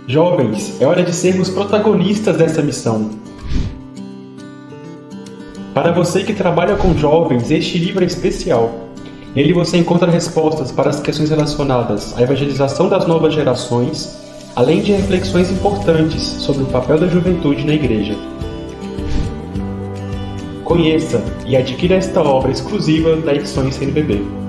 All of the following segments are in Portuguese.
Jovens, é hora de sermos protagonistas dessa missão. Para você que trabalha com jovens, este livro é especial. Nele você encontra respostas para as questões relacionadas à evangelização das novas gerações, além de reflexões importantes sobre o papel da juventude na igreja. Conheça e adquira esta obra exclusiva da Edições CNBB.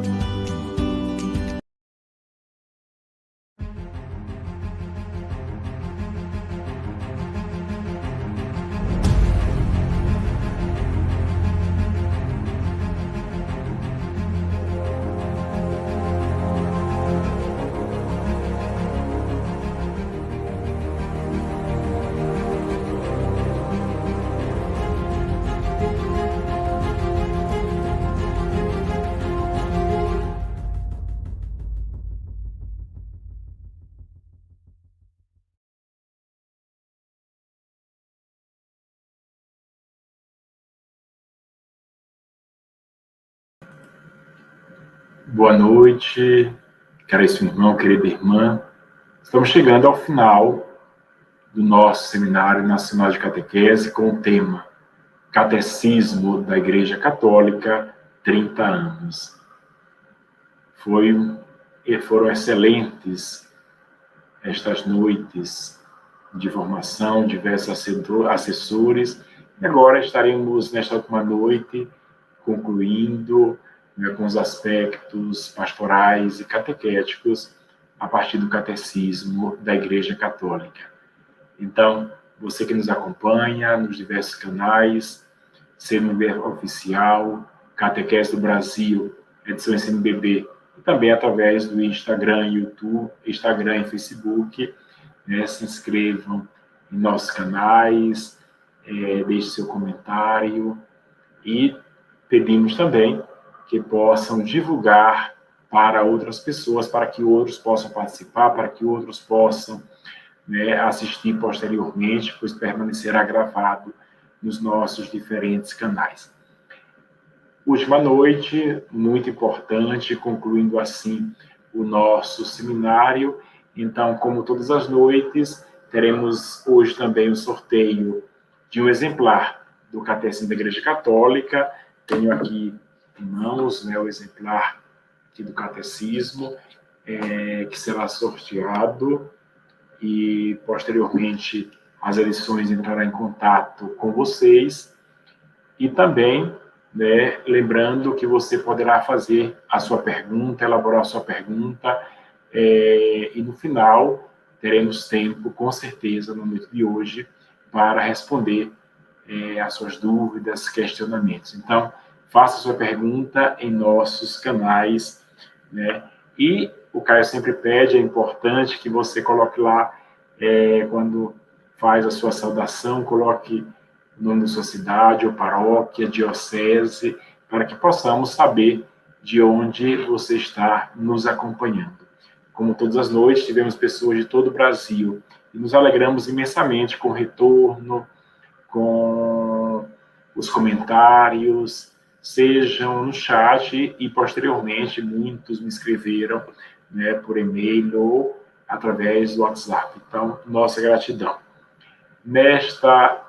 Boa noite, caríssimo irmão, querida irmã. Estamos chegando ao final do nosso Seminário Nacional de Catequese com o tema Catecismo da Igreja Católica, 30 anos. Foram excelentes estas noites de formação, diversos assessores, e agora estaremos nesta última noite concluindo com os aspectos pastorais e catequéticos a partir do Catecismo da Igreja Católica. Então, você que nos acompanha nos diversos canais, CNBB Oficial, Catequese do Brasil, Edições CNBB, e também através do Instagram, YouTube, Instagram e Facebook, se inscrevam em nossos canais, deixe seu comentário e pedimos também que possam divulgar para outras pessoas, para que outros possam participar, para que outros possam assistir posteriormente, pois permanecerá gravado nos nossos diferentes canais. Última noite, muito importante, concluindo assim o nosso seminário. Então, como todas as noites, teremos hoje também o sorteio de um exemplar do Catecismo da Igreja Católica. Tenho aqui em mãos o exemplar aqui do Catecismo, que será sorteado e, posteriormente, as edições entrarão em contato com vocês. E também, lembrando que você poderá fazer a sua pergunta, elaborar a sua pergunta, e no final teremos tempo, com certeza, na noite de hoje, para responder as suas dúvidas, questionamentos. Então, faça sua pergunta em nossos canais, E o Caio sempre pede, é importante que você coloque lá, quando faz a sua saudação, coloque o nome da sua cidade, ou paróquia, diocese, para que possamos saber de onde você está nos acompanhando. Como todas as noites, tivemos pessoas de todo o Brasil, e nos alegramos imensamente com o retorno, com os comentários, sejam no chat e, posteriormente, muitos me escreveram por e-mail ou através do WhatsApp. Então, nossa gratidão. Nesta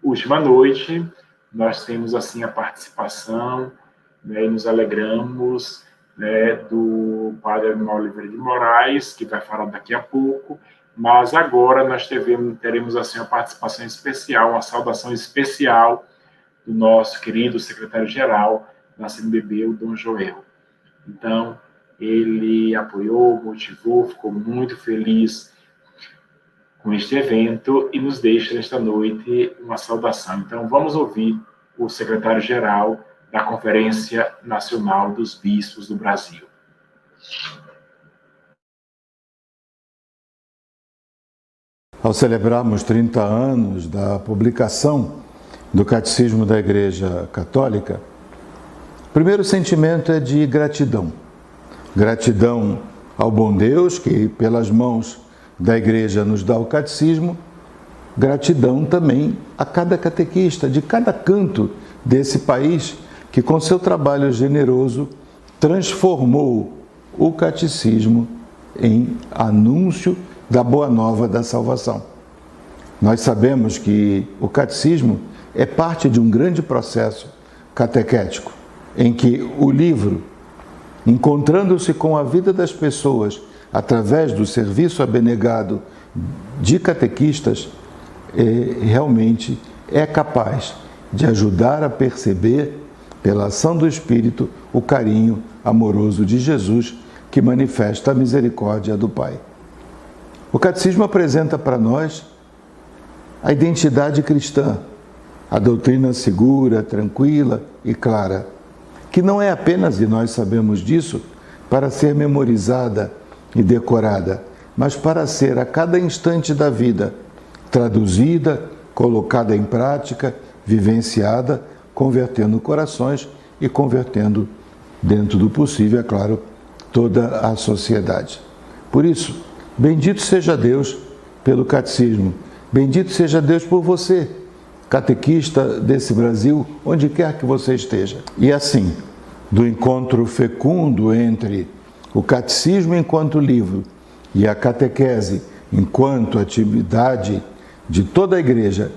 última noite, nós temos assim a participação, e nos alegramos do Padre Oliveira de Moraes, que vai falar daqui a pouco, mas agora nós teremos assim, uma participação especial, uma saudação especial do nosso querido secretário-geral da CNBB, o Dom Joel. Então, ele apoiou, motivou, ficou muito feliz com este evento e nos deixa nesta noite uma saudação. Então, vamos ouvir o secretário-geral da Conferência Nacional dos Bispos do Brasil. Ao celebrarmos 30 anos da publicação do Catecismo da Igreja Católica, o primeiro sentimento é de gratidão. Gratidão ao bom Deus, que pelas mãos da Igreja nos dá o Catecismo, gratidão também a cada catequista de cada canto desse país, que com seu trabalho generoso transformou o Catecismo em anúncio da boa nova da salvação. Nós sabemos que o catecismo é parte de um grande processo catequético, em que o livro, encontrando-se com a vida das pessoas através do serviço abnegado de catequistas, realmente é capaz de ajudar a perceber, pela ação do Espírito, o carinho amoroso de Jesus, que manifesta a misericórdia do Pai. O catecismo apresenta para nós a identidade cristã, a doutrina segura, tranquila e clara, que não é apenas, e nós sabemos disso, para ser memorizada e decorada, mas para ser a cada instante da vida traduzida, colocada em prática, vivenciada, convertendo corações e convertendo, dentro do possível, é claro, toda a sociedade. Por isso, bendito seja Deus pelo catecismo, bendito seja Deus por você, catequista desse Brasil, onde quer que você esteja. E assim, do encontro fecundo entre o catecismo enquanto livro e a catequese enquanto atividade de toda a igreja,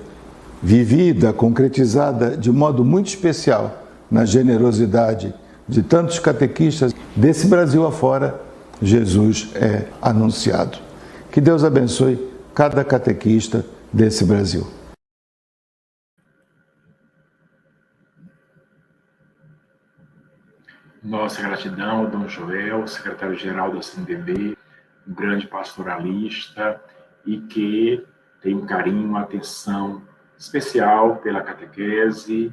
vivida, concretizada de modo muito especial na generosidade de tantos catequistas desse Brasil afora, Jesus é anunciado. Que Deus abençoe cada catequista desse Brasil. Nossa gratidão ao Dom Joel, secretário-geral da CNBB, um grande pastoralista e que tem um carinho, uma atenção especial pela catequese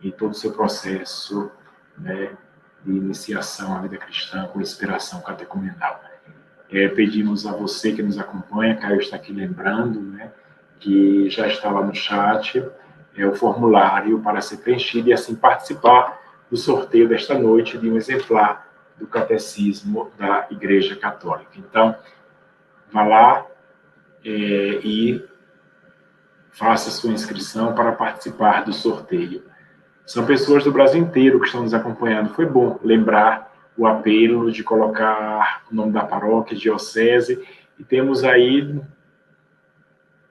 e todo o seu processo, né, de iniciação à vida cristã com inspiração catecumenal. Pedimos a você que nos acompanha, Caio está aqui lembrando, né, que já está lá no chat, o formulário para ser preenchido e assim participar do sorteio desta noite de um exemplar do Catecismo da Igreja Católica. Então, vá lá e faça sua inscrição para participar do sorteio. São pessoas do Brasil inteiro que estão nos acompanhando. Foi bom lembrar o apelo de colocar o nome da paróquia, diocese, e temos aí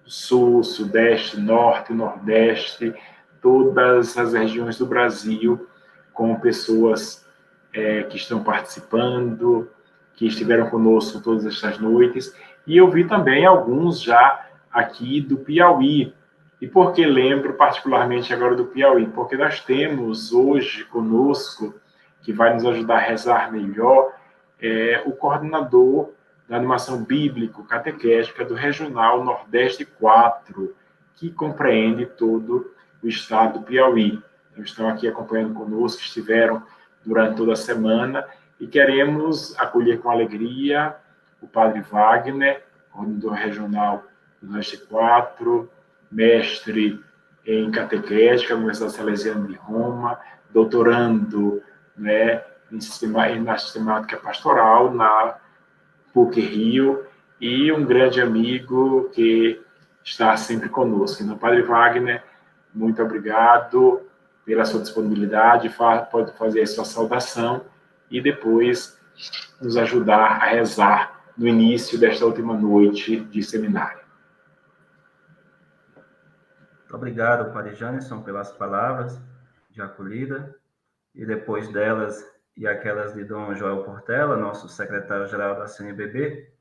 Sul, Sudeste, Norte, Nordeste, todas as regiões do Brasil, com pessoas que estão participando, que estiveram conosco todas estas noites, e eu vi também alguns já aqui do Piauí. E por que lembro particularmente agora do Piauí? Porque nós temos hoje conosco, que vai nos ajudar a rezar melhor, o coordenador da animação bíblico-catequética do Regional Nordeste 4, que compreende todo o estado do Piauí. Então, estão aqui acompanhando conosco, estiveram durante toda a semana, e queremos acolher com alegria o Padre Wagner, coordenador regional do Nordeste 4, mestre em catequética, Universidade Salesiana de Roma, doutorando, né, na sistemática pastoral na PUC-Rio, e um grande amigo que está sempre conosco. Então, Padre Wagner, muito obrigado pela sua disponibilidade, pode fazer a sua saudação e depois nos ajudar a rezar no início desta última noite de seminário. Muito obrigado, Padre Janison, pelas palavras de acolhida, e depois delas e aquelas de Dom Joel Portela, nosso secretário-geral da CNBB,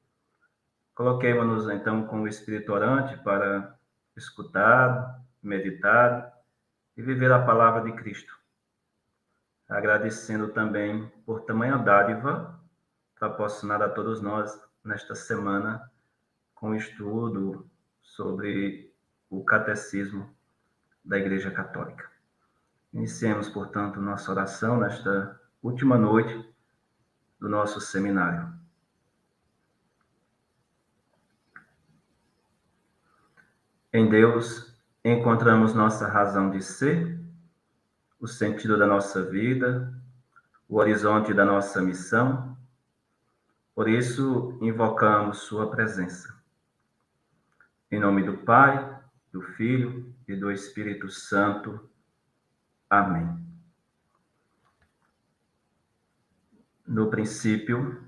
coloquemos-nos então com o Espírito orante para escutar, meditar e viver a palavra de Cristo, agradecendo também por tamanha dádiva proporcionada a todos nós nesta semana com o estudo sobre o Catecismo da Igreja Católica. Iniciemos, portanto, nossa oração nesta última noite do nosso seminário. Em Deus encontramos nossa razão de ser, o sentido da nossa vida, o horizonte da nossa missão. Por isso, invocamos sua presença. Em nome do Pai, do Filho e do Espírito Santo. Amém. No princípio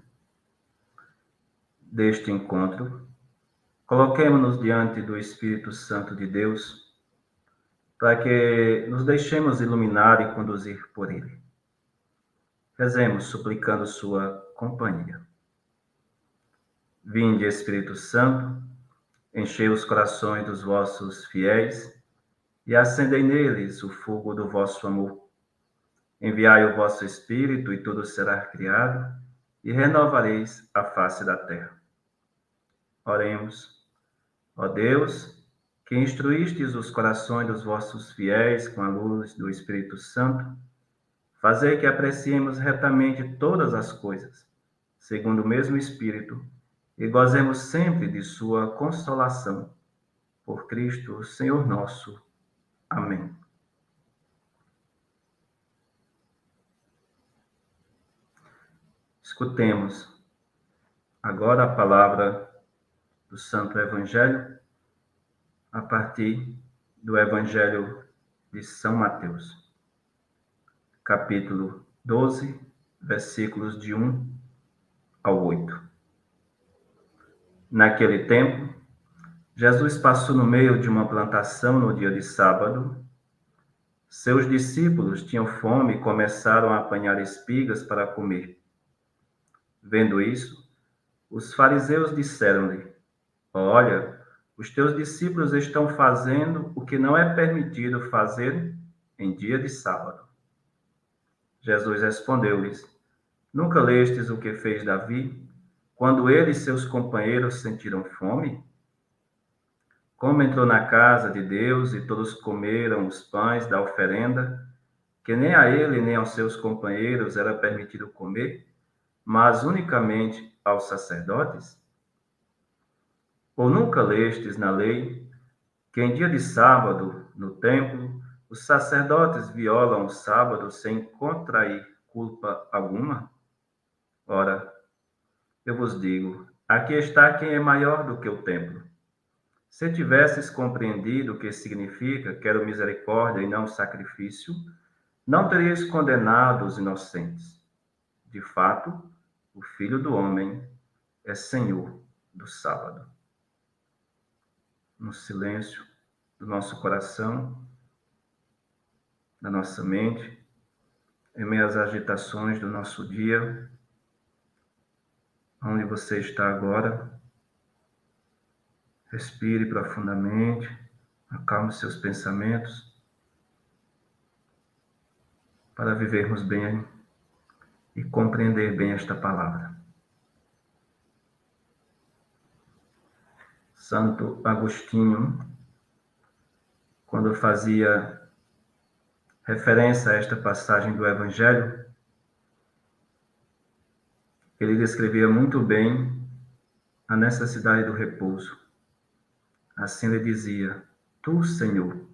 deste encontro, Coloquemo-nos diante do Espírito Santo de Deus, para que nos deixemos iluminar e conduzir por Ele. Rezemos suplicando sua companhia. Vinde, Espírito Santo, enchei os corações dos vossos fiéis e acendei neles o fogo do vosso amor. Enviai o vosso Espírito e tudo será criado e renovareis a face da terra. Oremos. Ó Deus, que instruístes os corações dos vossos fiéis com a luz do Espírito Santo, fazei que apreciemos retamente todas as coisas, segundo o mesmo Espírito, e gozemos sempre de sua consolação. Por Cristo, Senhor nosso. Amém. Escutemos agora a palavra do Santo Evangelho, a partir do Evangelho de São Mateus, capítulo 12, versículos de 1 ao 8. Naquele tempo, Jesus passou no meio de uma plantação no dia de sábado. Seus discípulos tinham fome e começaram a apanhar espigas para comer. Vendo isso, os fariseus disseram-lhe: Olha, os teus discípulos estão fazendo o que não é permitido fazer em dia de sábado. Jesus respondeu-lhes: Nunca lestes o que fez Davi, quando ele e seus companheiros sentiram fome? Como entrou na casa de Deus e todos comeram os pães da oferenda, que nem a ele nem aos seus companheiros era permitido comer, mas unicamente aos sacerdotes? Ou nunca lestes na lei que em dia de sábado, no templo, os sacerdotes violam o sábado sem contrair culpa alguma? Ora, eu vos digo, aqui está quem é maior do que o templo. Se tivesses compreendido o que significa quero misericórdia e não sacrifício, não terias condenado os inocentes. De fato, o Filho do Homem é Senhor do sábado. No silêncio do nosso coração, da nossa mente, em meio às agitações do nosso dia, onde você está agora, respire profundamente, acalme seus pensamentos, para vivermos bem e compreender bem esta palavra. Santo Agostinho, quando fazia referência a esta passagem do Evangelho, ele descrevia muito bem a necessidade do repouso. Assim ele dizia: Tu, Senhor,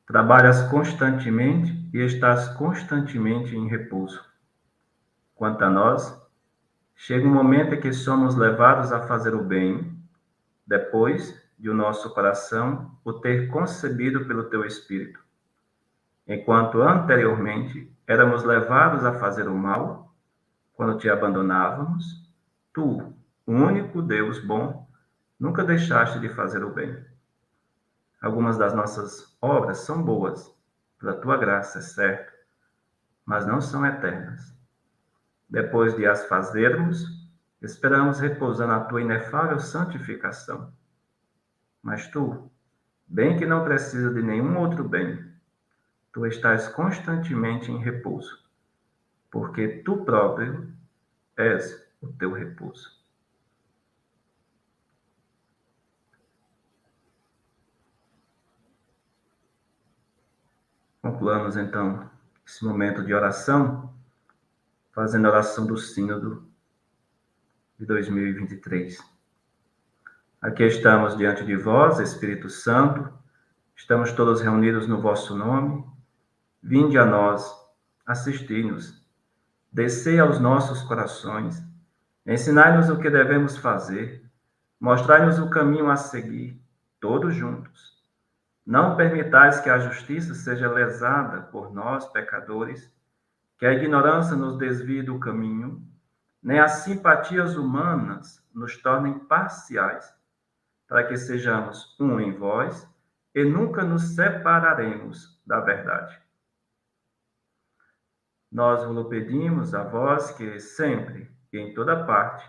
trabalhas constantemente e estás constantemente em repouso. Quanto a nós, chega um momento em que somos levados a fazer o bem, depois de o nosso coração o ter concebido pelo teu Espírito. Enquanto anteriormente éramos levados a fazer o mal, quando te abandonávamos, tu, o único Deus bom, nunca deixaste de fazer o bem. Algumas das nossas obras são boas, pela tua graça, é certo, mas não são eternas. Depois de as fazermos, esperamos repousar na tua inefável santificação. Mas tu, bem que não precisa de nenhum outro bem, tu estás constantemente em repouso, porque tu próprio és o teu repouso. Concluamos, então, esse momento de oração, fazendo a oração do Sínodo de 2023. Aqui estamos diante de vós, Espírito Santo, estamos todos reunidos no vosso nome. Vinde a nós, assisti-nos, descei aos nossos corações, ensinai-nos o que devemos fazer, mostrai-nos o caminho a seguir, todos juntos. Não permitais que a justiça seja lesada por nós, pecadores, que a ignorância nos desvie do caminho, nem as simpatias humanas nos tornem parciais, para que sejamos um em vós e nunca nos separaremos da verdade. Nós vos pedimos a vós que sempre e em toda parte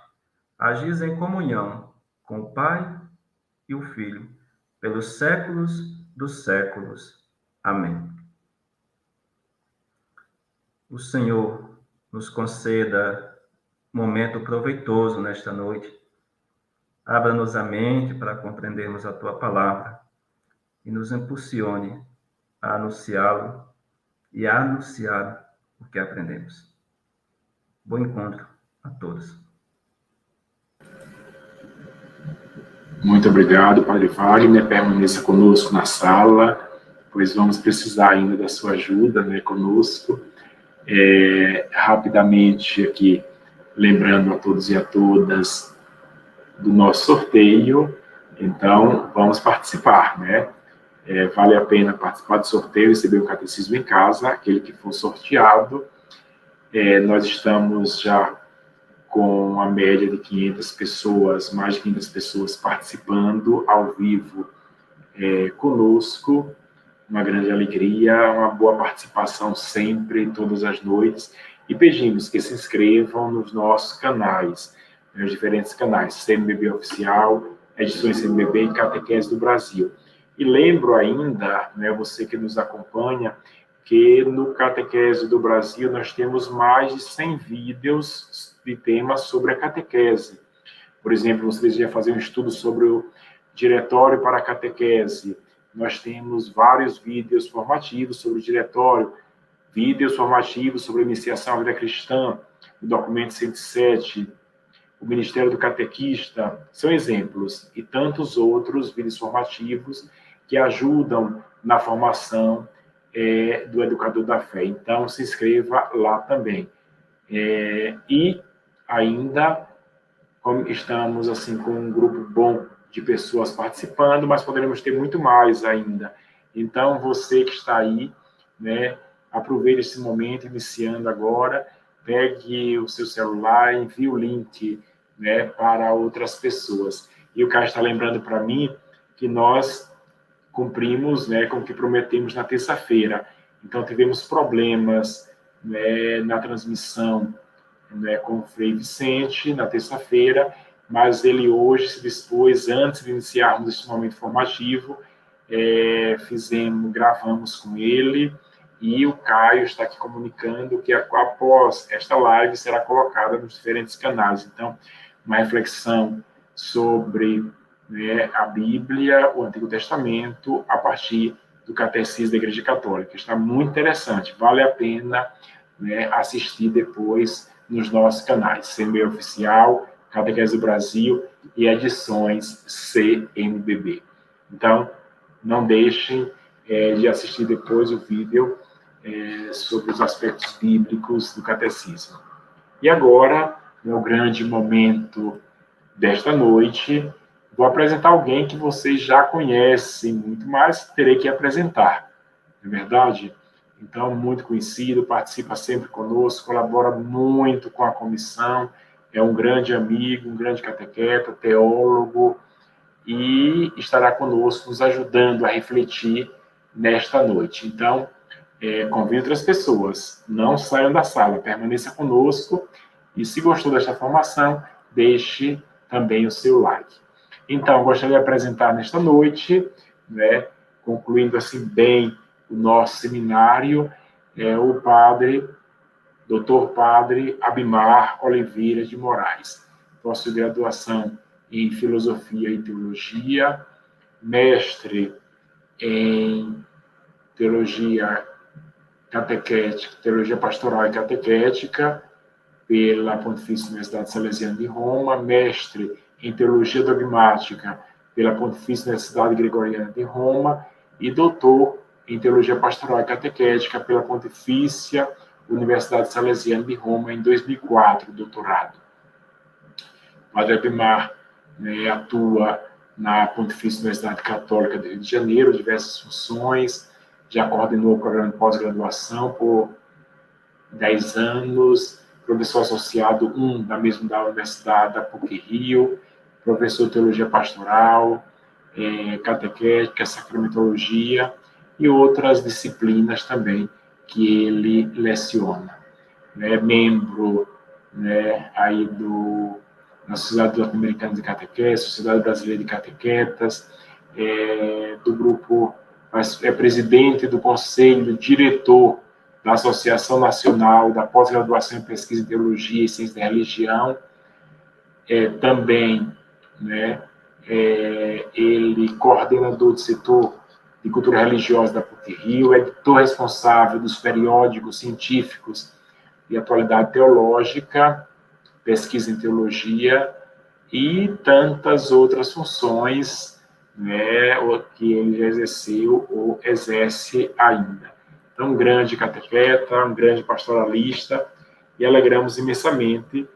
agis em comunhão com o Pai e o Filho, pelos séculos dos séculos. Amém. O Senhor nos conceda um momento proveitoso nesta noite. Abra-nos a mente para compreendermos a Tua palavra e nos impulsione a anunciá-lo e a anunciar o que aprendemos. Bom encontro a todos. Muito obrigado, Padre Wagner. Permaneça conosco na sala, pois vamos precisar ainda da sua ajuda, né, conosco. Rapidamente aqui, lembrando a todos e a todas do nosso sorteio. Então, vamos participar, né? Vale a pena participar do sorteio, receber o catecismo em casa, aquele que for sorteado. Nós estamos já com a média de 500 pessoas, mais de 500 pessoas participando ao vivo conosco. Uma grande alegria, uma boa participação sempre, todas as noites. E pedimos que se inscrevam nos nossos canais, nos diferentes canais, CMBB Oficial, Edições CMBB e Catequese do Brasil. E lembro ainda, né, você que nos acompanha, que no Catequese do Brasil nós temos mais de 100 vídeos de temas sobre a catequese. Por exemplo, você deseja fazer um estudo sobre o Diretório para a Catequese. Nós temos vários vídeos formativos sobre o diretório, vídeos formativos sobre a iniciação à vida cristã, o documento 107, o Ministério do Catequista, são exemplos, e tantos outros vídeos formativos que ajudam na formação do educador da fé. Então, se inscreva lá também. E ainda, como estamos assim com um grupo bom de pessoas participando, mas poderemos ter muito mais ainda. Então, você que está aí, né, aproveite esse momento, iniciando agora, pegue o seu celular, envie o link, né, para outras pessoas. E o Caio está lembrando para mim que nós cumprimos, né, com o que prometemos na terça-feira. Então, tivemos problemas, né, na transmissão, né, com o Frei Vicente, na terça-feira, mas ele hoje se dispôs, antes de iniciarmos este momento formativo, gravamos com ele, e o Caio está aqui comunicando que após esta live será colocada nos diferentes canais. Então, uma reflexão sobre, né, a Bíblia, o Antigo Testamento, a partir do Catecismo da Igreja Católica. Está muito interessante, vale a pena, né, assistir depois nos nossos canais, CMB Oficial, Catequese do Brasil e Edições CMBB. Então, não deixem de assistir depois o vídeo sobre os aspectos bíblicos do catecismo. E agora, no grande momento desta noite, vou apresentar alguém que vocês já conhecem muito, mas terei que apresentar, não é verdade? Então, muito conhecido, participa sempre conosco, colabora muito com a comissão, é um grande amigo, um grande catequeta, teólogo, e estará conosco nos ajudando a refletir nesta noite. Então, convido outras pessoas, não saiam da sala, permaneça conosco, e se gostou desta formação, deixe também o seu like. Então, gostaria de apresentar nesta noite, né, concluindo assim bem o nosso seminário, o padre, Dr. Padre Abimar Oliveira de Moraes. Possui graduação em Filosofia e Teologia, mestre em Teologia Catequética, Teologia Pastoral e Catequética, pela Pontifícia Universidade Salesiana de Roma, mestre em Teologia Dogmática pela Pontifícia Universidade Gregoriana de Roma e doutor em Teologia Pastoral e Catequética pela Pontifícia Universidade Salesiana de Roma em 2004, doutorado. Padre Abimar, né, atua na Pontifícia Universidade Católica do Rio de Janeiro, diversas funções, já coordenou o programa de pós-graduação por 10 anos, professor associado da Universidade da PUC-Rio, professor de Teologia Pastoral, catequética, sacramentologia e outras disciplinas também que ele leciona. Membro, aí da Sociedade Latino-Americana de Catequese, Sociedade Brasileira de Catequetas, do grupo, é presidente do Conselho Diretor da Associação Nacional da Pós-Graduação em Pesquisa em Teologia e Ciência da Religião, também, ele coordenador do setor de cultura religiosa da PUC-Rio, editor responsável dos periódicos científicos de atualidade teológica, pesquisa em teologia e tantas outras funções, que ele já exerceu ou exerce ainda. Então, um grande catequeta, um grande pastoralista, e alegramos imensamente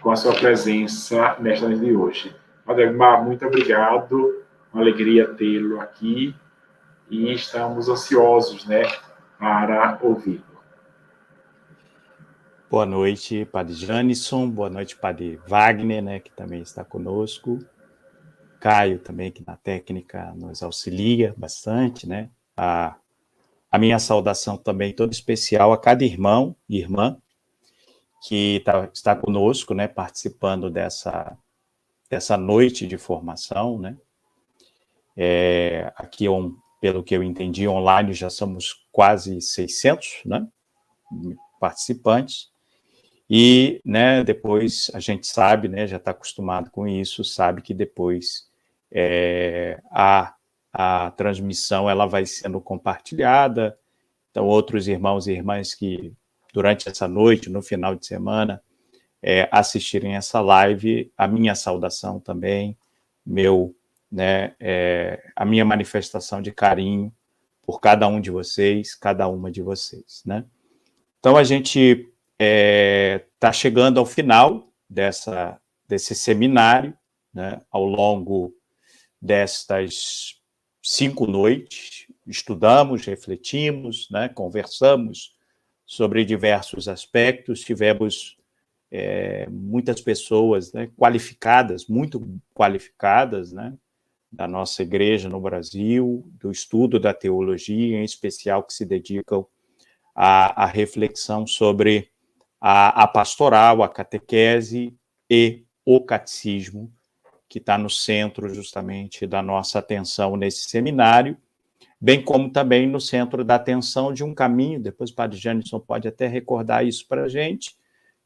com a sua presença nesta noite de hoje. Padre Egmar, muito obrigado, uma alegria tê-lo aqui, e estamos ansiosos, para ouvi-lo. Boa noite, Padre Janisson, boa noite, Padre Wagner, que também está conosco, Caio também, que na técnica nos auxilia bastante, A minha saudação também toda especial a cada irmão e irmã que está conosco, participando dessa noite de formação, Aqui, pelo que eu entendi, online já somos quase 600, participantes. E, depois a gente sabe, já está acostumado com isso, sabe que depois a transmissão ela vai sendo compartilhada. Então, outros irmãos e irmãs que durante essa noite, no final de semana, assistirem essa live, a minha saudação também, a minha manifestação de carinho por cada um de vocês, cada uma de vocês, Então, a gente está chegando ao final desse seminário, ao longo destas 5 noites, estudamos, refletimos, conversamos sobre diversos aspectos, tivemos muitas pessoas qualificadas, muito qualificadas, da nossa igreja no Brasil, do estudo da teologia, em especial que se dedicam à reflexão sobre a pastoral, a catequese e o catecismo, que está no centro justamente da nossa atenção nesse seminário, bem como também no centro da atenção de um caminho, depois o Padre Janisson pode até recordar isso para a gente,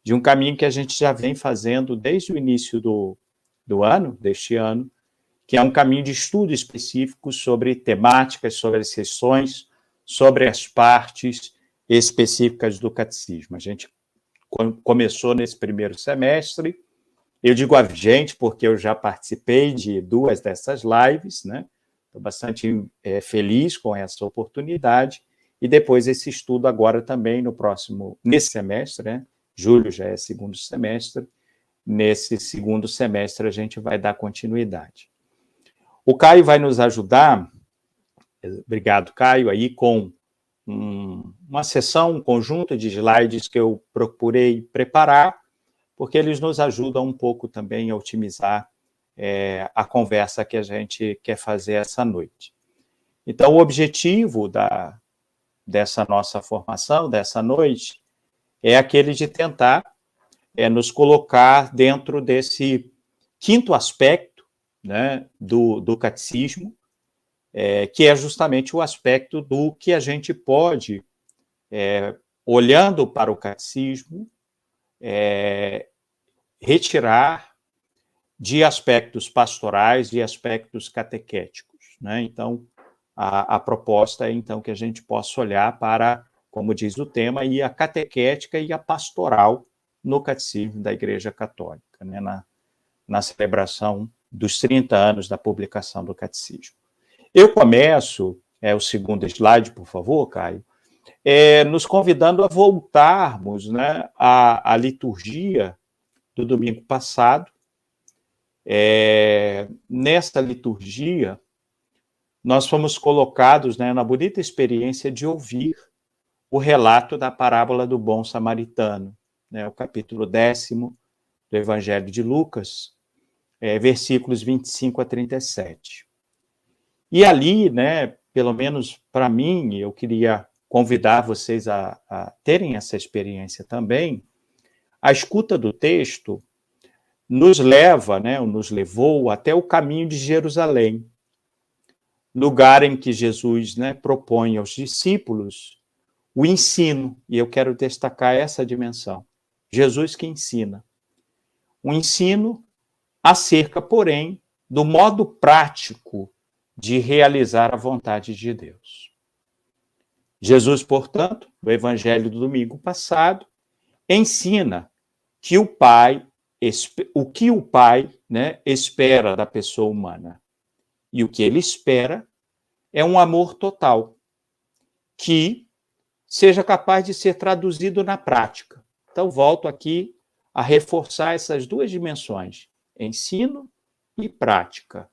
de um caminho que a gente já vem fazendo desde o início deste ano, que é um caminho de estudo específico sobre temáticas, sobre as sessões, sobre as partes específicas do catecismo. A gente começou nesse primeiro semestre, eu digo a gente porque eu já participei de 2 dessas lives, Estou bastante feliz com essa oportunidade, e depois esse estudo agora também nesse semestre, julho já é segundo semestre, nesse segundo semestre a gente vai dar continuidade. O Caio vai nos ajudar, obrigado Caio, aí com uma sessão, um conjunto de slides que eu procurei preparar, porque eles nos ajudam um pouco também a otimizar a conversa que a gente quer fazer essa noite. Então, o objetivo dessa nossa formação, dessa noite, é aquele de tentar nos colocar dentro desse 5º aspecto do catecismo, que é justamente o aspecto do que a gente pode, olhando para o catecismo, retirar de aspectos pastorais, de aspectos catequéticos. Então, a proposta é, então, que a gente possa olhar para, como diz o tema, e a catequética e a pastoral no catecismo da Igreja Católica, na celebração dos 30 anos da publicação do catecismo. Eu começo, o segundo slide, por favor, Caio, nos convidando a voltarmos à liturgia do domingo passado. Nesta liturgia, nós fomos colocados na bonita experiência de ouvir o relato da parábola do bom samaritano, o capítulo 10º do Evangelho de Lucas, versículos 25 a 37. E ali, né, pelo menos para mim, eu queria convidar vocês a terem essa experiência também. A escuta do texto nos leva, né, nos levou até o caminho de Jerusalém, lugar em que Jesus, né, propõe aos discípulos o ensino, e eu quero destacar essa dimensão. Jesus que ensina. Um ensino acerca, porém, do modo prático de realizar a vontade de Deus. Jesus, portanto, no Evangelho do domingo passado, ensina que o que o Pai, né, espera da pessoa humana. E o que ele espera é um amor total, que seja capaz de ser traduzido na prática. Então, volto aqui a reforçar essas duas dimensões, ensino e prática.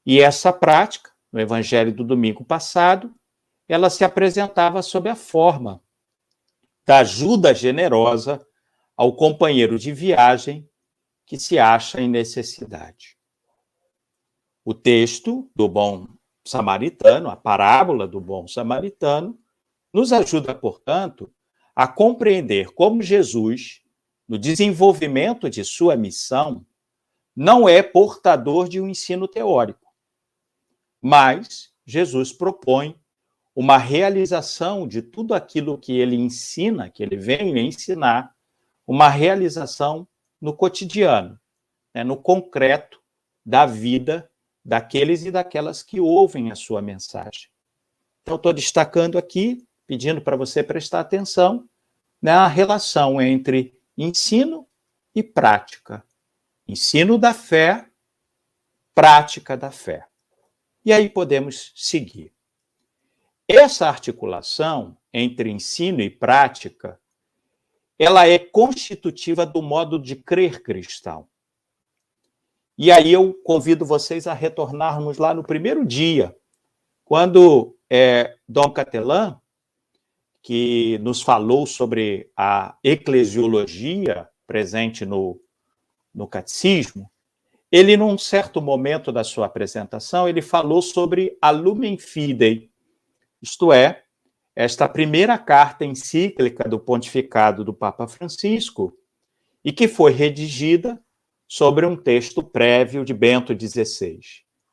E essa prática, no Evangelho do domingo passado, ela se apresentava sob a forma da ajuda generosa ao companheiro de viagem que se acha em necessidade. O texto do bom samaritano, a parábola do bom samaritano, nos ajuda, portanto, a compreender como Jesus, no desenvolvimento de sua missão, não é portador de um ensino teórico, mas Jesus propõe uma realização de tudo aquilo que ele ensina, que ele vem ensinar, uma realização no cotidiano, né, no concreto da vida daqueles e daquelas que ouvem a sua mensagem. Então, estou destacando aqui, pedindo para você prestar atenção na relação entre ensino e prática. Ensino da fé, prática da fé. E aí podemos seguir. Essa articulação entre ensino e prática, ela é constitutiva do modo de crer cristão. E aí eu convido vocês a retornarmos lá no primeiro dia, quando Dom Catelan, que nos falou sobre a eclesiologia presente no catecismo, ele, num certo momento da sua apresentação, ele falou sobre a Lumen Fidei, isto é, esta primeira carta encíclica do pontificado do Papa Francisco, e que foi redigida sobre um texto prévio de Bento XVI.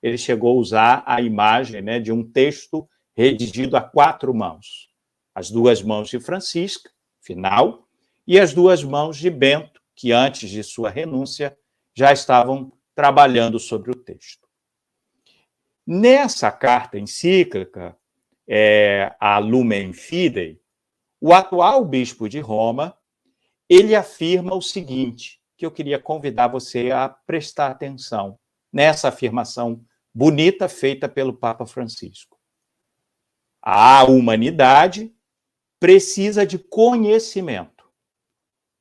Ele chegou a usar a imagem, né, de um texto redigido a 4 mãos. As 2 mãos de Francisco, final, e as 2 mãos de Bento, que antes de sua renúncia já estavam trabalhando sobre o texto. Nessa carta encíclica, a Lumen Fidei, o atual bispo de Roma, ele afirma o seguinte, que eu queria convidar você a prestar atenção nessa afirmação bonita feita pelo Papa Francisco. A humanidade precisa de conhecimento,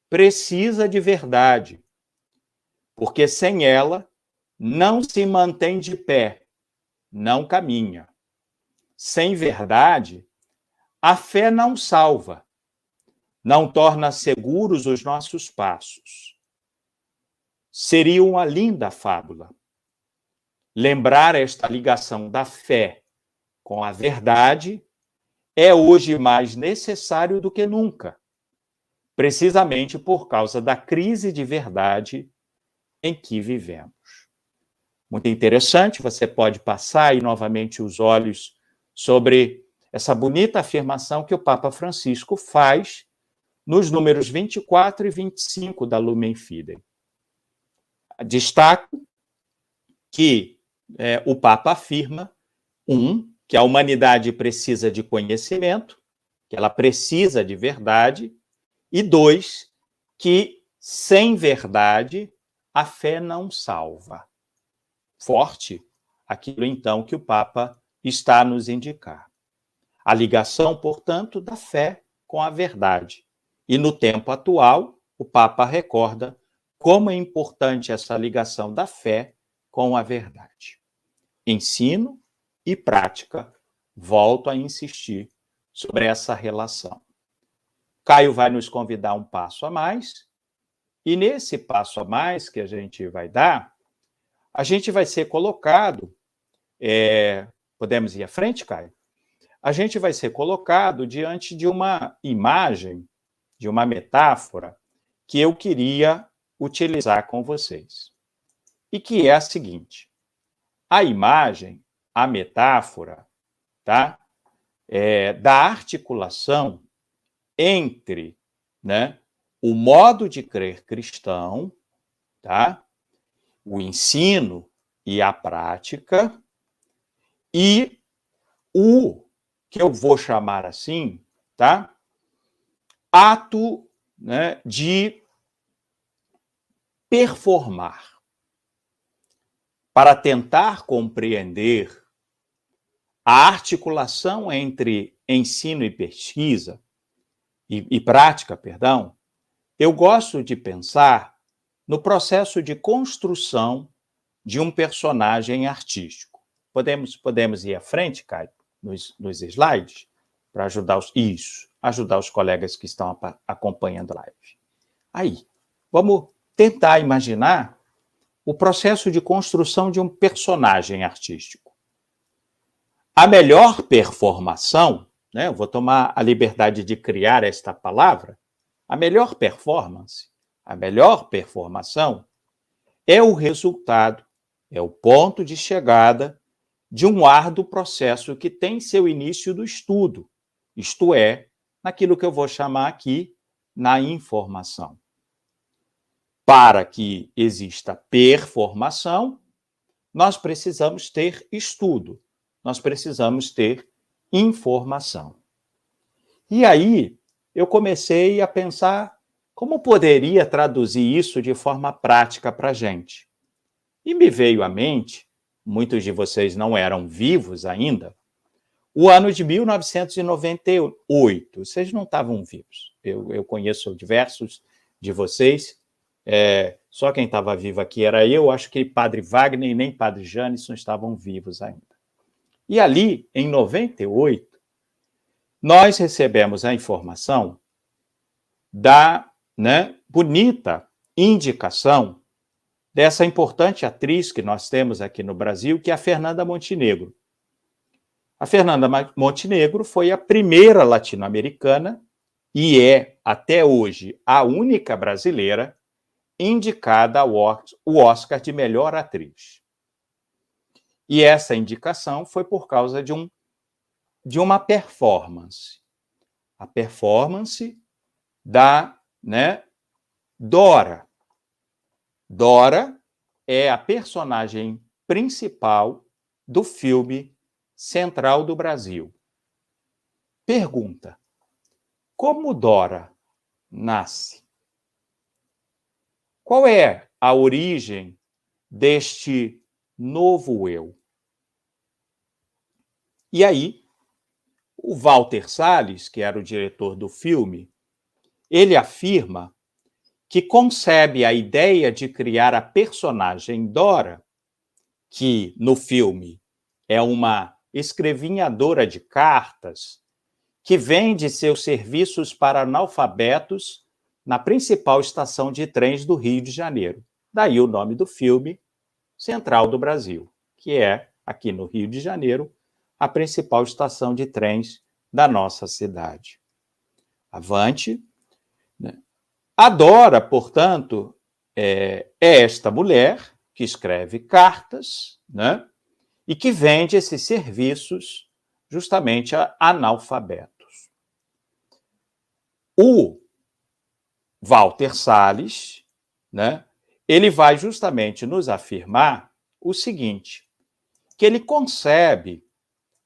precisa de verdade, porque sem ela não se mantém de pé, não caminha. Sem verdade, a fé não salva, não torna seguros os nossos passos. Seria uma linda fábula lembrar esta ligação da fé com a verdade é hoje mais necessário do que nunca, precisamente por causa da crise de verdade em que vivemos. Muito interessante, você pode passar aí novamente os olhos sobre essa bonita afirmação que o Papa Francisco faz nos números 24 e 25 da Lumen Fidei. Destaco que o Papa afirma, que a humanidade precisa de conhecimento, que ela precisa de verdade, e 2, que sem verdade a fé não salva. Forte aquilo, então, que o Papa está a nos indicar. A ligação, portanto, da fé com a verdade. E no tempo atual, o Papa recorda como é importante essa ligação da fé com a verdade. Ensino e prática. Volto a insistir sobre essa relação. Caio vai nos convidar um passo a mais, e nesse passo a mais que a gente vai dar, a gente vai ser colocado podemos ir à frente, Caio? A gente vai ser colocado diante de uma imagem, de uma metáfora, que eu queria utilizar com vocês. E que é a seguinte: a imagem, a metáfora, tá? Da articulação entre, né, o modo de crer cristão, tá? O ensino e a prática, e o que eu vou chamar assim, tá? Ato, né, de performar, para tentar compreender a articulação entre ensino e pesquisa, e prática, perdão. Eu gosto de pensar no processo de construção de um personagem artístico. Podemos ir à frente, Caio, nos slides, para ajudar ajudar os colegas que estão acompanhando a live. Aí, vamos tentar imaginar o processo de construção de um personagem artístico. A melhor performação, né, eu vou tomar a liberdade de criar esta palavra, a melhor performance, a melhor performação é o resultado, é o ponto de chegada de um árduo processo que tem seu início do estudo, isto é, naquilo que eu vou chamar aqui na informação. Para que exista performação, nós precisamos ter estudo, nós precisamos ter informação. E aí, eu comecei a pensar como poderia traduzir isso de forma prática para a gente. E me veio à mente, muitos de vocês não eram vivos ainda, o ano de 1998. Vocês não estavam vivos. Eu conheço diversos de vocês, só quem estava vivo aqui era eu, acho que Padre Wagner e nem Padre Janisson estavam vivos ainda. E ali, em 98, nós recebemos a informação da, né, bonita indicação dessa importante atriz que nós temos aqui no Brasil, que é a Fernanda Montenegro. A Fernanda Montenegro foi a primeira latino-americana e é, até hoje, a única brasileira indicada ao Oscar de melhor atriz. E essa indicação foi por causa de uma performance. A performance da, né, Dora. Dora é a personagem principal do filme Central do Brasil. Pergunta: como Dora nasce? Qual é a origem deste novo eu? E aí, o Walter Salles, que era o diretor do filme, ele afirma que concebe a ideia de criar a personagem Dora, que no filme é uma escrevinhadora de cartas, que vende seus serviços para analfabetos na principal estação de trens do Rio de Janeiro. Daí o nome do filme, Central do Brasil, que é, aqui no Rio de Janeiro, a principal estação de trens da nossa cidade. Avante. Né? A Dora, portanto, é esta mulher que escreve cartas, né, e que vende esses serviços justamente a analfabetos. O Walter Salles, né, ele vai justamente nos afirmar o seguinte, que ele concebe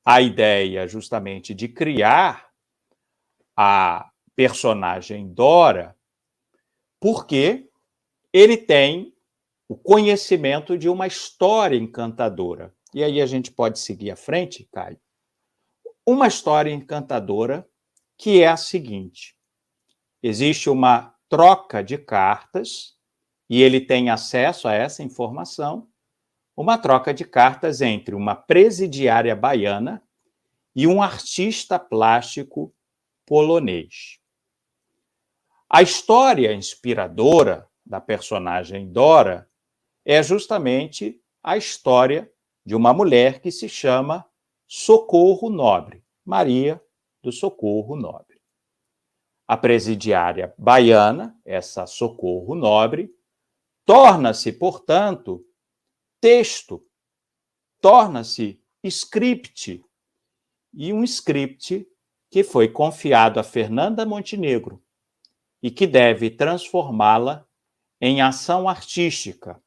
a ideia justamente de criar a personagem Dora porque ele tem o conhecimento de uma história encantadora. E aí a gente pode seguir à frente, Caio. Uma história encantadora que é a seguinte: existe uma troca de cartas e ele tem acesso a essa informação, uma troca de cartas entre uma presidiária baiana e um artista plástico polonês. A história inspiradora da personagem Dora é justamente a história de uma mulher que se chama Socorro Nobre, Maria do Socorro Nobre. A presidiária baiana, essa Socorro Nobre, torna-se, portanto, texto, torna-se script, e um script que foi confiado a Fernanda Montenegro e que deve transformá-la em ação artística,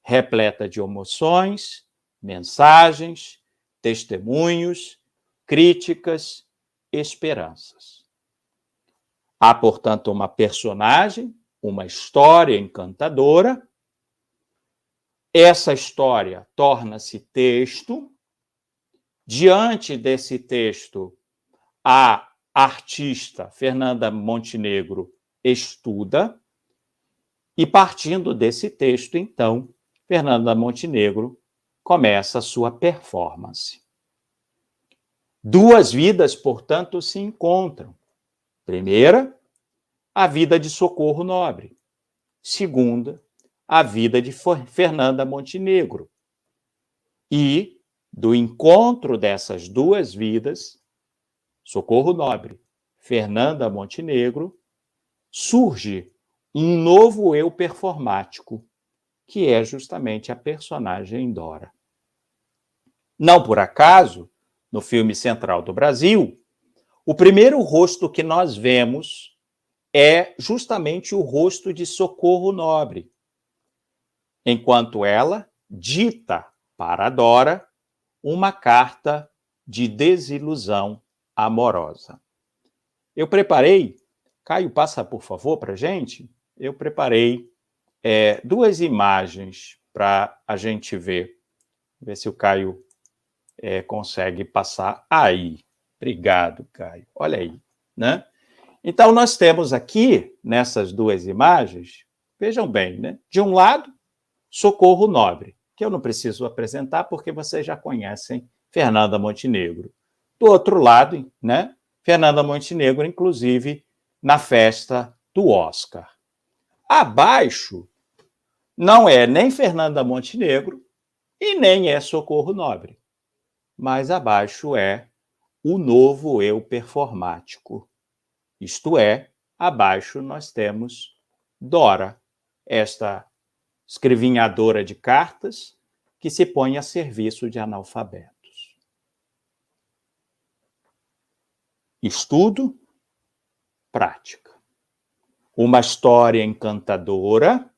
repleta de emoções, mensagens, testemunhos, críticas, esperanças. Há, portanto, uma personagem, uma história encantadora. Essa história torna-se texto. Diante desse texto, a artista Fernanda Montenegro estuda, e partindo desse texto, então, Fernanda Montenegro começa a sua performance. Duas vidas, portanto, se encontram. Primeira, a vida de Socorro Nobre. Segunda, a vida de Fernanda Montenegro. E, do encontro dessas duas vidas, Socorro Nobre, Fernanda Montenegro, surge um novo eu performático, que é justamente a personagem Dora. Não por acaso, no filme Central do Brasil, o primeiro rosto que nós vemos é justamente o rosto de Socorro Nobre, enquanto ela dita para Dora uma carta de desilusão amorosa. Eu preparei, Caio, passa por favor para a gente, eu preparei duas imagens para a gente ver se o Caio consegue passar aí. Obrigado, Caio. Olha aí, né? Então, nós temos aqui, nessas duas imagens, vejam bem, né? De um lado, Socorro Nobre, que eu não preciso apresentar porque vocês já conhecem Fernanda Montenegro. Do outro lado, né? Fernanda Montenegro, inclusive, na festa do Oscar. Abaixo, não é nem Fernanda Montenegro e nem é Socorro Nobre, mas abaixo é o novo eu performático. Isto é, abaixo nós temos Dora, esta escrevinhadora de cartas que se põe a serviço de analfabetos. Estudo, prática. Uma história encantadora,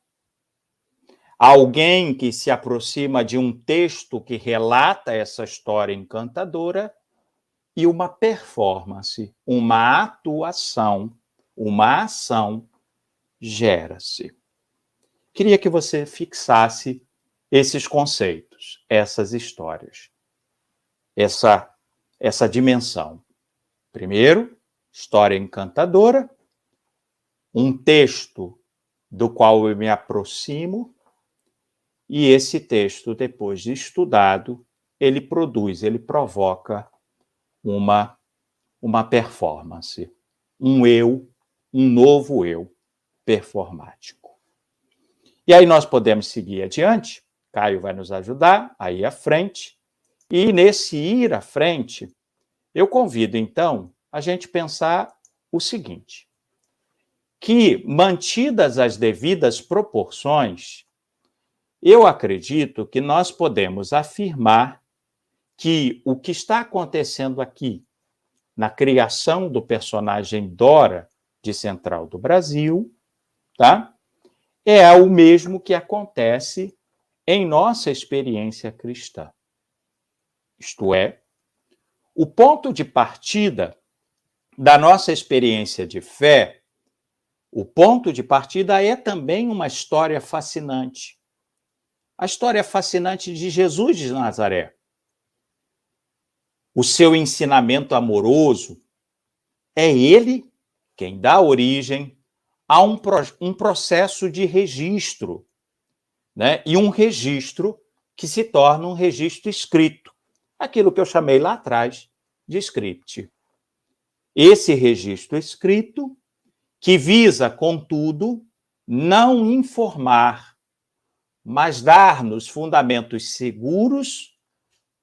alguém que se aproxima de um texto que relata essa história encantadora e uma performance, uma atuação, uma ação gera-se. Queria que você fixasse esses conceitos, essas histórias, essa dimensão. Primeiro, história encantadora, um texto do qual eu me aproximo, e esse texto, depois de estudado, ele provoca uma performance, um novo eu performático. E aí nós podemos seguir adiante, Caio vai nos ajudar a ir à frente, e nesse ir à frente, eu convido, então, a gente pensar o seguinte, que, mantidas as devidas proporções, eu acredito que nós podemos afirmar que o que está acontecendo aqui, na criação do personagem Dora, de Central do Brasil, tá? É o mesmo que acontece em nossa experiência cristã. Isto é, o ponto de partida da nossa experiência de fé, o ponto de partida é também uma história fascinante. A história fascinante de Jesus de Nazaré. O seu ensinamento amoroso, é ele quem dá origem a um processo de registro, né? E um registro que se torna um registro escrito, aquilo que eu chamei lá atrás de script. Esse registro escrito que visa, contudo, não informar, mas dar-nos fundamentos seguros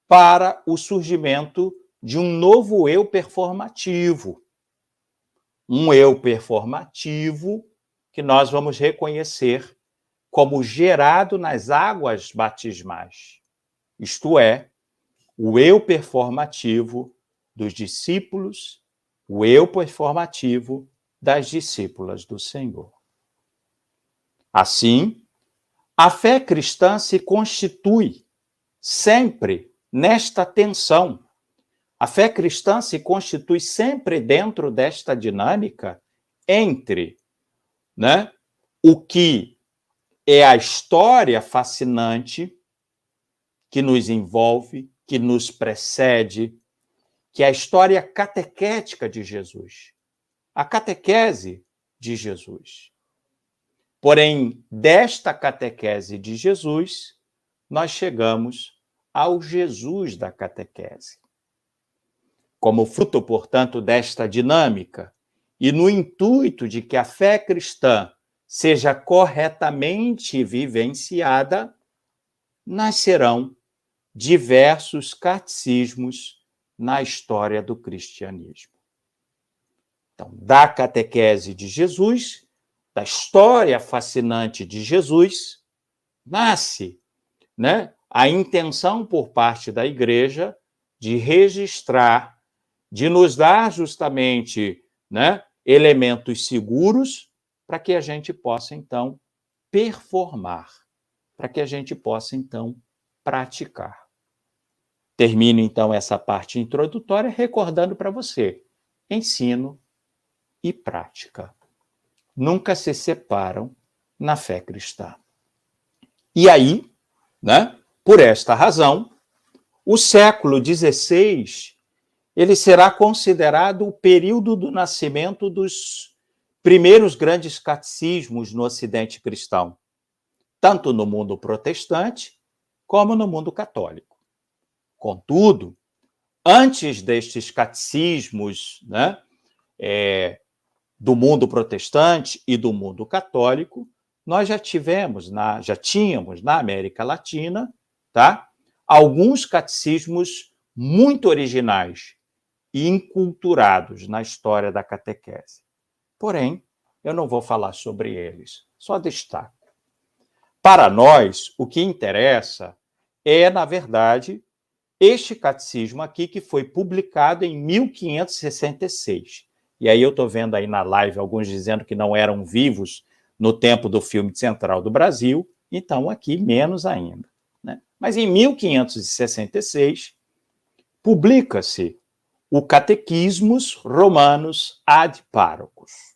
para o surgimento de um novo eu performativo. Um eu performativo que nós vamos reconhecer como gerado nas águas batismais. Isto é, o eu performativo dos discípulos, o eu performativo das discípulas do Senhor. Assim, a fé cristã se constitui sempre nesta tensão. A fé cristã se constitui sempre dentro desta dinâmica entre, né, o que é a história fascinante que nos envolve, que nos precede, que é a história catequética de Jesus, a catequese de Jesus. Porém, desta catequese de Jesus, nós chegamos ao Jesus da catequese. Como fruto, portanto, desta dinâmica, e no intuito de que a fé cristã seja corretamente vivenciada, nascerão diversos catecismos na história do cristianismo. Então, da catequese de Jesus, da história fascinante de Jesus, nasce, né, a intenção por parte da Igreja de registrar, de nos dar justamente, né, elementos seguros para que a gente possa, então, performar, para que a gente possa, então, praticar. Termino, então, essa parte introdutória recordando para você: ensino e prática nunca se separam na fé cristã. E aí, né, por esta razão, o século XVI ele será considerado o período do nascimento dos primeiros grandes catecismos no Ocidente cristão, tanto no mundo protestante como no mundo católico. Contudo, antes destes catecismos, né, do mundo protestante e do mundo católico, nós já tínhamos na América Latina, tá, alguns catecismos muito originais e inculturados na história da catequese. Porém, eu não vou falar sobre eles, só destaco. Para nós, o que interessa é, na verdade, este catecismo aqui, que foi publicado em 1566. E aí eu estou vendo aí na live alguns dizendo que não eram vivos no tempo do filme Central do Brasil, então aqui menos ainda, né? Mas em 1566, publica-se o Catequismus Romanus ad Párocos,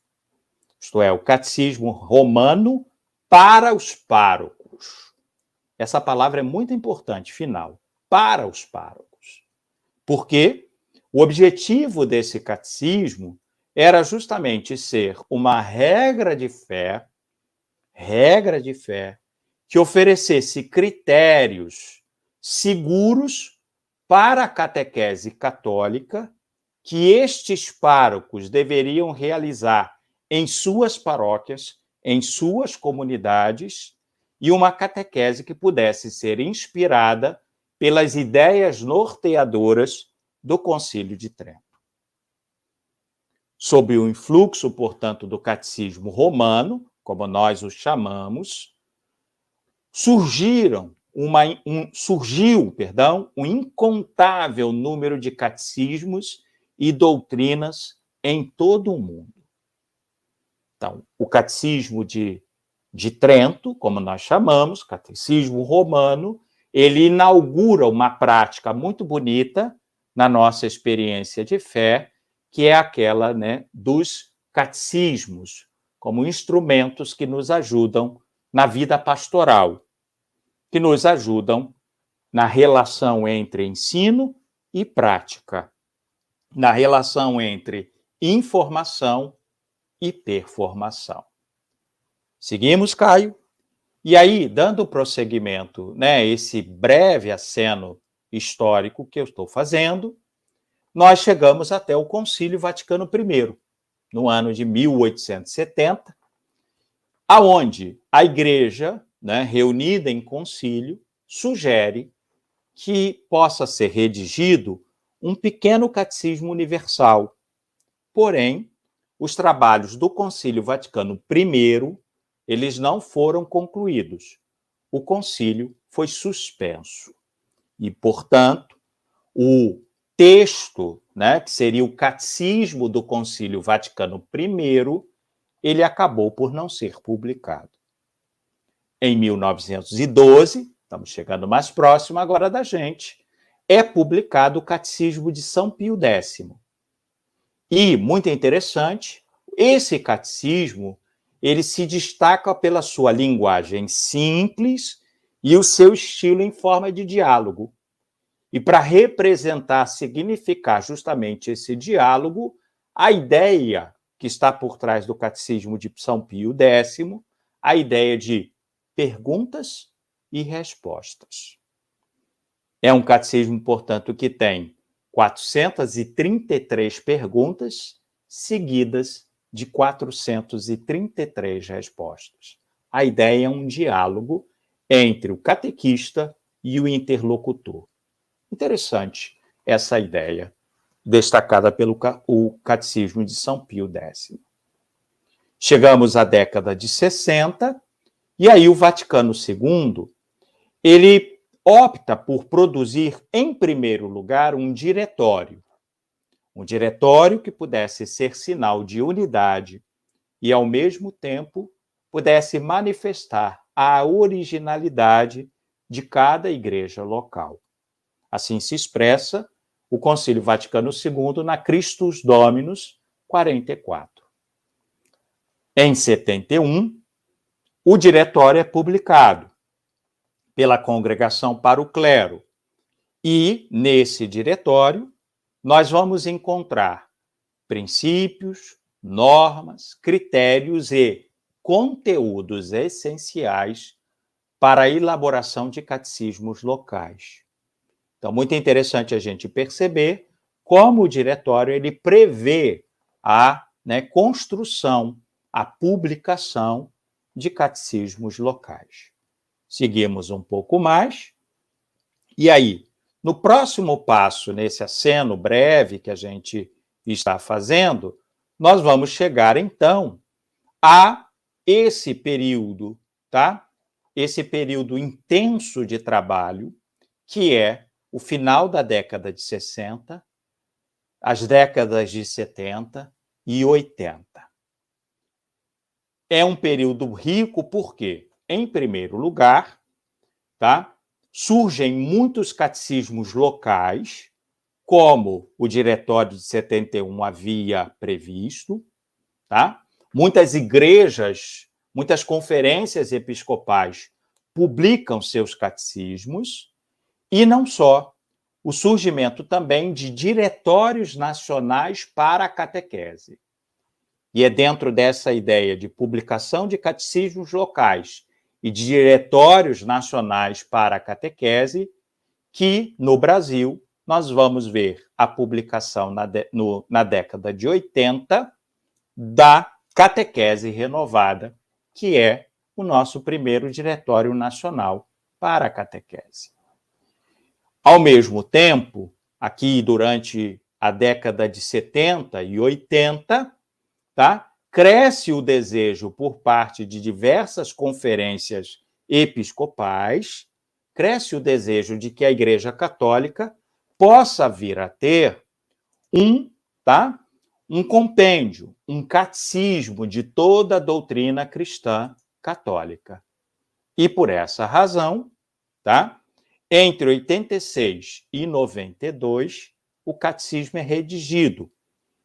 isto é, o Catecismo Romano para os párocos. Essa palavra é muito importante, final, para os párocos. Porque o objetivo desse catecismo era justamente ser uma regra de fé que oferecesse critérios seguros para a catequese católica que estes párocos deveriam realizar em suas paróquias, em suas comunidades, e uma catequese que pudesse ser inspirada pelas ideias norteadoras do Concílio de Trento. Sob o influxo, portanto, do catecismo romano, como nós o chamamos, surgiu um incontável número de catecismos e doutrinas em todo o mundo. Então, o catecismo de Trento, como nós chamamos, catecismo romano, ele inaugura uma prática muito bonita na nossa experiência de fé, que é aquela, né, dos catecismos, como instrumentos que nos ajudam na vida pastoral, que nos ajudam na relação entre ensino e prática, na relação entre informação e performação. Seguimos, Caio? E aí, dando prosseguimento, né, esse breve aceno histórico que eu estou fazendo, nós chegamos até o Concílio Vaticano I, no ano de 1870, aonde a Igreja, né, reunida em concílio, sugere que possa ser redigido um pequeno catecismo universal. Porém, os trabalhos do Concílio Vaticano I, eles não foram concluídos. O concílio foi suspenso. E, portanto, o texto, né, que seria o catecismo do Concílio Vaticano I, ele acabou por não ser publicado. Em 1912, estamos chegando mais próximo agora da gente, é publicado o Catecismo de São Pio X. E, muito interessante, esse catecismo, ele se destaca pela sua linguagem simples e o seu estilo em forma de diálogo. E para representar, significar justamente esse diálogo, a ideia que está por trás do Catecismo de São Pio X, a ideia de perguntas e respostas. É um catecismo, portanto, que tem 433 perguntas seguidas de 433 respostas. A ideia é um diálogo entre o catequista e o interlocutor. Interessante essa ideia, destacada pelo Catecismo de São Pio X. Chegamos à década de 60, e aí o Vaticano II, ele opta por produzir, em primeiro lugar, um diretório que pudesse ser sinal de unidade e, ao mesmo tempo, pudesse manifestar a originalidade de cada igreja local. Assim se expressa o Concílio Vaticano II na Christus Dominus 44. Em 71, o diretório é publicado pela Congregação para o Clero. E, nesse diretório, nós vamos encontrar princípios, normas, critérios e conteúdos essenciais para a elaboração de catecismos locais. Então, muito interessante a gente perceber como o diretório ele prevê a construção, a publicação de catecismos locais. Seguimos um pouco mais, e aí, no próximo passo, nesse aceno breve que a gente está fazendo, nós vamos chegar, então, a esse período, tá? Esse período intenso de trabalho, que é o final da década de 60, as décadas de 70 e 80. É um período rico porque, em primeiro lugar, tá? Surgem muitos catecismos locais, como o Diretório de 71 havia previsto, tá? Muitas igrejas, muitas conferências episcopais publicam seus catecismos, e não só, o surgimento também de diretórios nacionais para a catequese. E é dentro dessa ideia de publicação de catecismos locais e de diretórios nacionais para a catequese que, no Brasil, nós vamos ver a publicação na década de 80 da Catequese Renovada, que é o nosso primeiro diretório nacional para a catequese. Ao mesmo tempo, aqui durante a década de 70 e 80, tá? Cresce o desejo por parte de diversas conferências episcopais, cresce o desejo de que a Igreja Católica possa vir a ter um compêndio, um catecismo de toda a doutrina cristã católica. E por essa razão, tá? Entre 86 e 92, o catecismo é redigido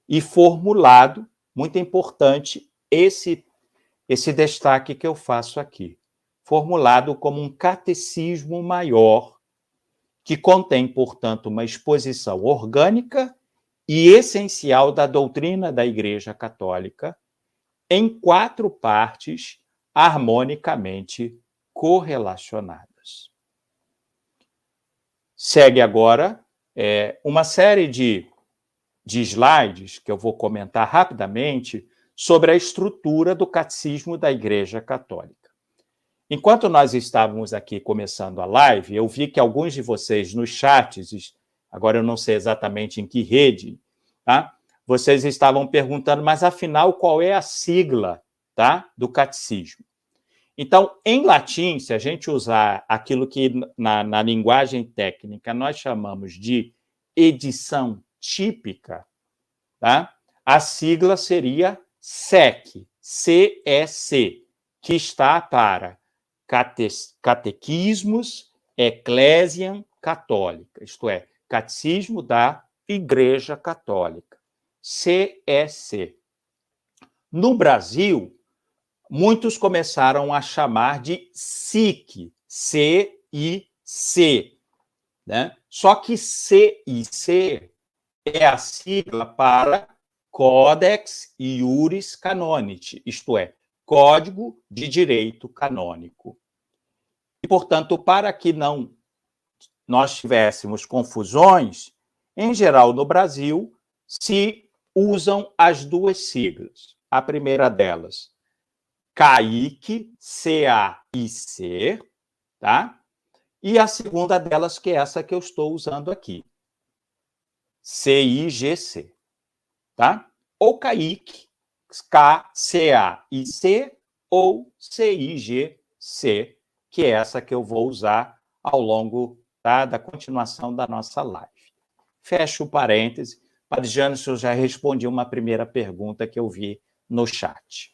e formulado. Muito importante esse destaque que eu faço aqui. Formulado como um catecismo maior, que contém, portanto, uma exposição orgânica e essencial da doutrina da Igreja Católica, em 4 partes harmonicamente correlacionadas. Segue agora uma série de slides que eu vou comentar rapidamente sobre a estrutura do Catecismo da Igreja Católica. enquanto nós estávamos aqui começando a live, eu vi que alguns de vocês nos chats, agora eu não sei exatamente em que rede, tá? Vocês estavam perguntando, mas afinal, qual é a sigla, tá, do catecismo? Então, em latim, se a gente usar aquilo que na linguagem técnica nós chamamos de edição típica, tá? A sigla seria SEC, CEC, que está para Catequismos Ecclesiam Católica, isto é, Catecismo da Igreja Católica, CEC. No Brasil, muitos começaram a chamar de SIC, C-I-C, né? Só que CIC é a sigla para Codex Iuris Canonici, isto é, Código de Direito Canônico. E, portanto, para que não nós tivéssemos confusões, em geral, no Brasil, se usam as duas siglas. A primeira delas, CAIC, C-A-I-C, tá? E a segunda delas, que é essa que eu estou usando aqui, C-I-G-C, tá? Ou CAIC, K-C-A-I-C, ou C-I-G-C, que é essa que eu vou usar ao longo, tá, da continuação da nossa live. Fecho o parêntese. Padre Jânio, eu já respondi uma primeira pergunta que eu vi no chat.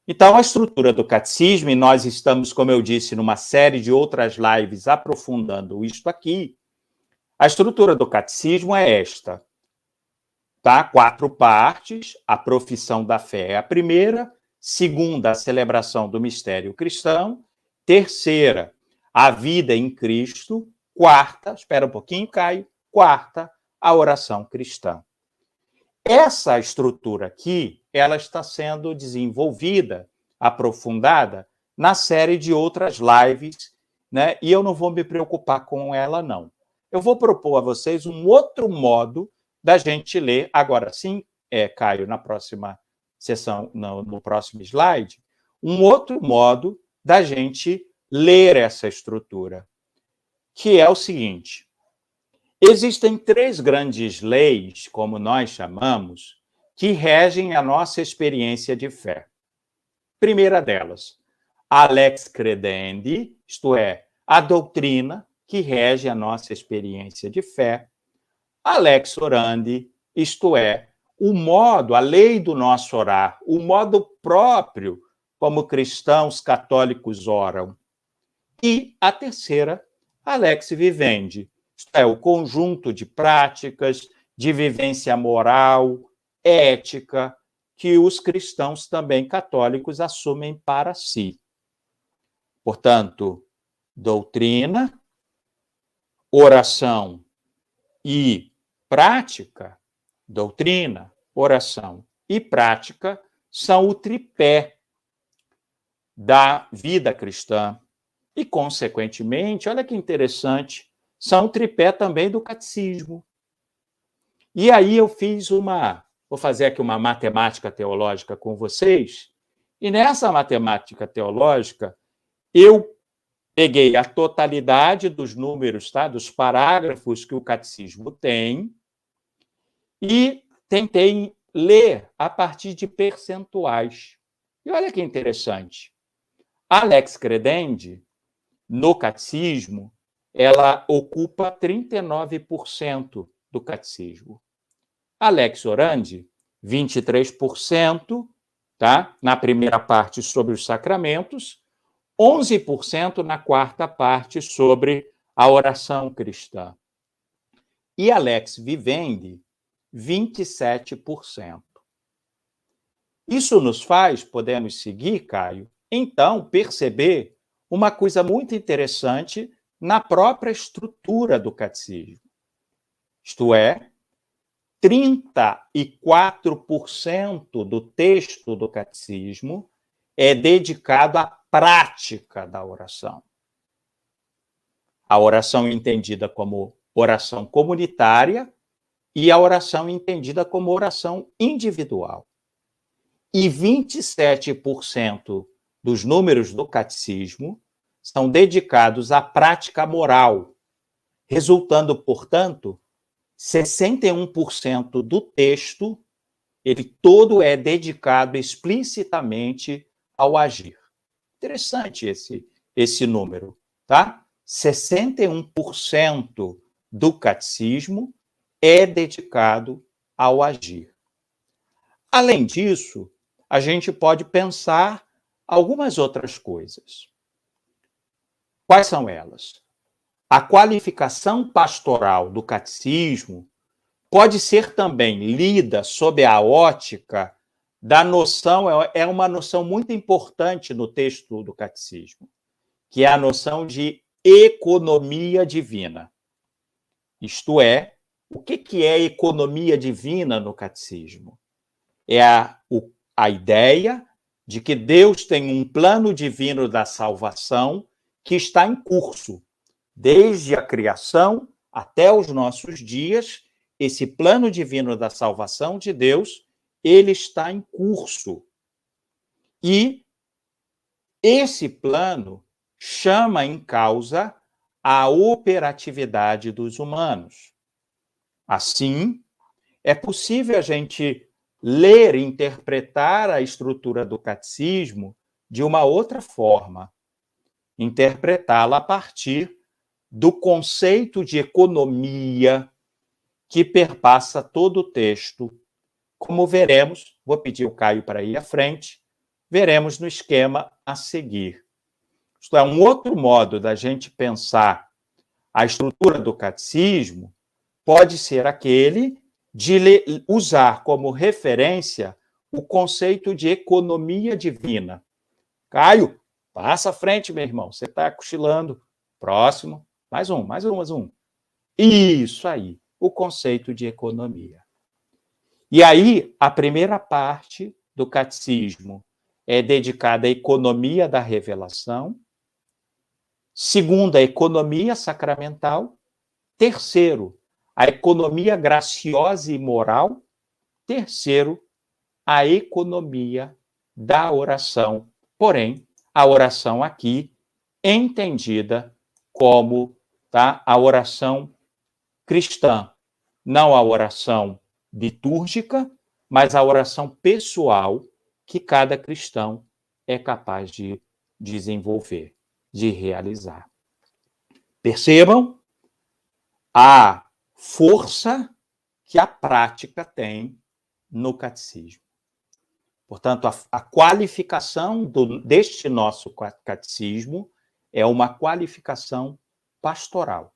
Então, a estrutura do catecismo, e nós estamos, como eu disse, numa série de outras lives aprofundando isto aqui, a estrutura do catecismo é esta, tá? 4 partes, a profissão da fé é a primeira, segunda, a celebração do mistério cristão, terceira, a vida em Cristo, quarta, espera um pouquinho, Caio, quarta, a oração cristã. Essa estrutura aqui, ela está sendo desenvolvida, aprofundada, na série de outras lives, né? E eu não vou me preocupar com ela, não. Eu vou propor a vocês um outro modo da gente ler, agora sim, Caio, na próxima sessão, no próximo slide, um outro modo da gente ler essa estrutura, que é o seguinte: existem 3 grandes leis, como nós chamamos, que regem a nossa experiência de fé. Primeira delas, a lex credendi, isto é, a doutrina que rege a nossa experiência de fé. A lex orandi, isto é, o modo, a lei do nosso orar, o modo próprio como cristãos católicos oram. E a terceira, a lex vivendi, isto é, o conjunto de práticas, de vivência moral, ética, que os cristãos também católicos assumem para si. Portanto, doutrina, oração e prática, doutrina, oração e prática, são o tripé da vida cristã. E, consequentemente, olha que interessante, são o tripé também do catecismo. E aí eu vou fazer aqui uma matemática teológica com vocês, e nessa matemática teológica, eu peguei a totalidade dos números, tá, dos parágrafos que o catecismo tem, e tentei ler a partir de percentuais. E olha que interessante. A lex credendi, no catecismo, ela ocupa 39% do catecismo. A lex orandi, 23%, tá? Na primeira parte sobre os sacramentos, 11% na quarta parte sobre a oração cristã. E a lex vivendi, 27%. Isso nos faz, podemos seguir, Caio, então perceber uma coisa muito interessante na própria estrutura do catecismo. Isto é, 34% do texto do catecismo é dedicado à prática da oração. A oração entendida como oração comunitária e a oração entendida como oração individual. E 27% dos números do catecismo são dedicados à prática moral, resultando, portanto, 61% do texto, ele todo é dedicado explicitamente ao agir. Interessante esse número, tá? 61% do catecismo é dedicado ao agir. Além disso, a gente pode pensar algumas outras coisas. Quais são elas? A qualificação pastoral do catecismo pode ser também lida sob a ótica da noção, é uma noção muito importante no texto do catecismo, que é a noção de economia divina. Isto é, o que é economia divina no catecismo? É a ideia de que Deus tem um plano divino da salvação que está em curso. Desde a criação até os nossos dias, esse plano divino da salvação de Deus, ele está em curso. E esse plano chama em causa a operatividade dos humanos. Assim, é possível a gente ler e interpretar a estrutura do catecismo de uma outra forma, interpretá-la a partir do conceito de economia que perpassa todo o texto. Como veremos, vou pedir o Caio para ir à frente, veremos no esquema a seguir. Isto é, um outro modo da gente pensar a estrutura do catecismo pode ser aquele de usar como referência o conceito de economia divina. Caio, passa à frente, meu irmão, você está cochilando. Próximo, mais um. Isso aí, o conceito de economia. E aí, a primeira parte do catecismo é dedicada à economia da revelação. Segundo, a economia sacramental. Terceiro, a economia graciosa e moral. Terceiro, a economia da oração. Porém, a oração aqui entendida como a oração cristã, não a oração litúrgica, mas a oração pessoal que cada cristão é capaz de desenvolver, de realizar. Percebam a força que a prática tem no catecismo. Portanto, a qualificação deste nosso catecismo é uma qualificação pastoral.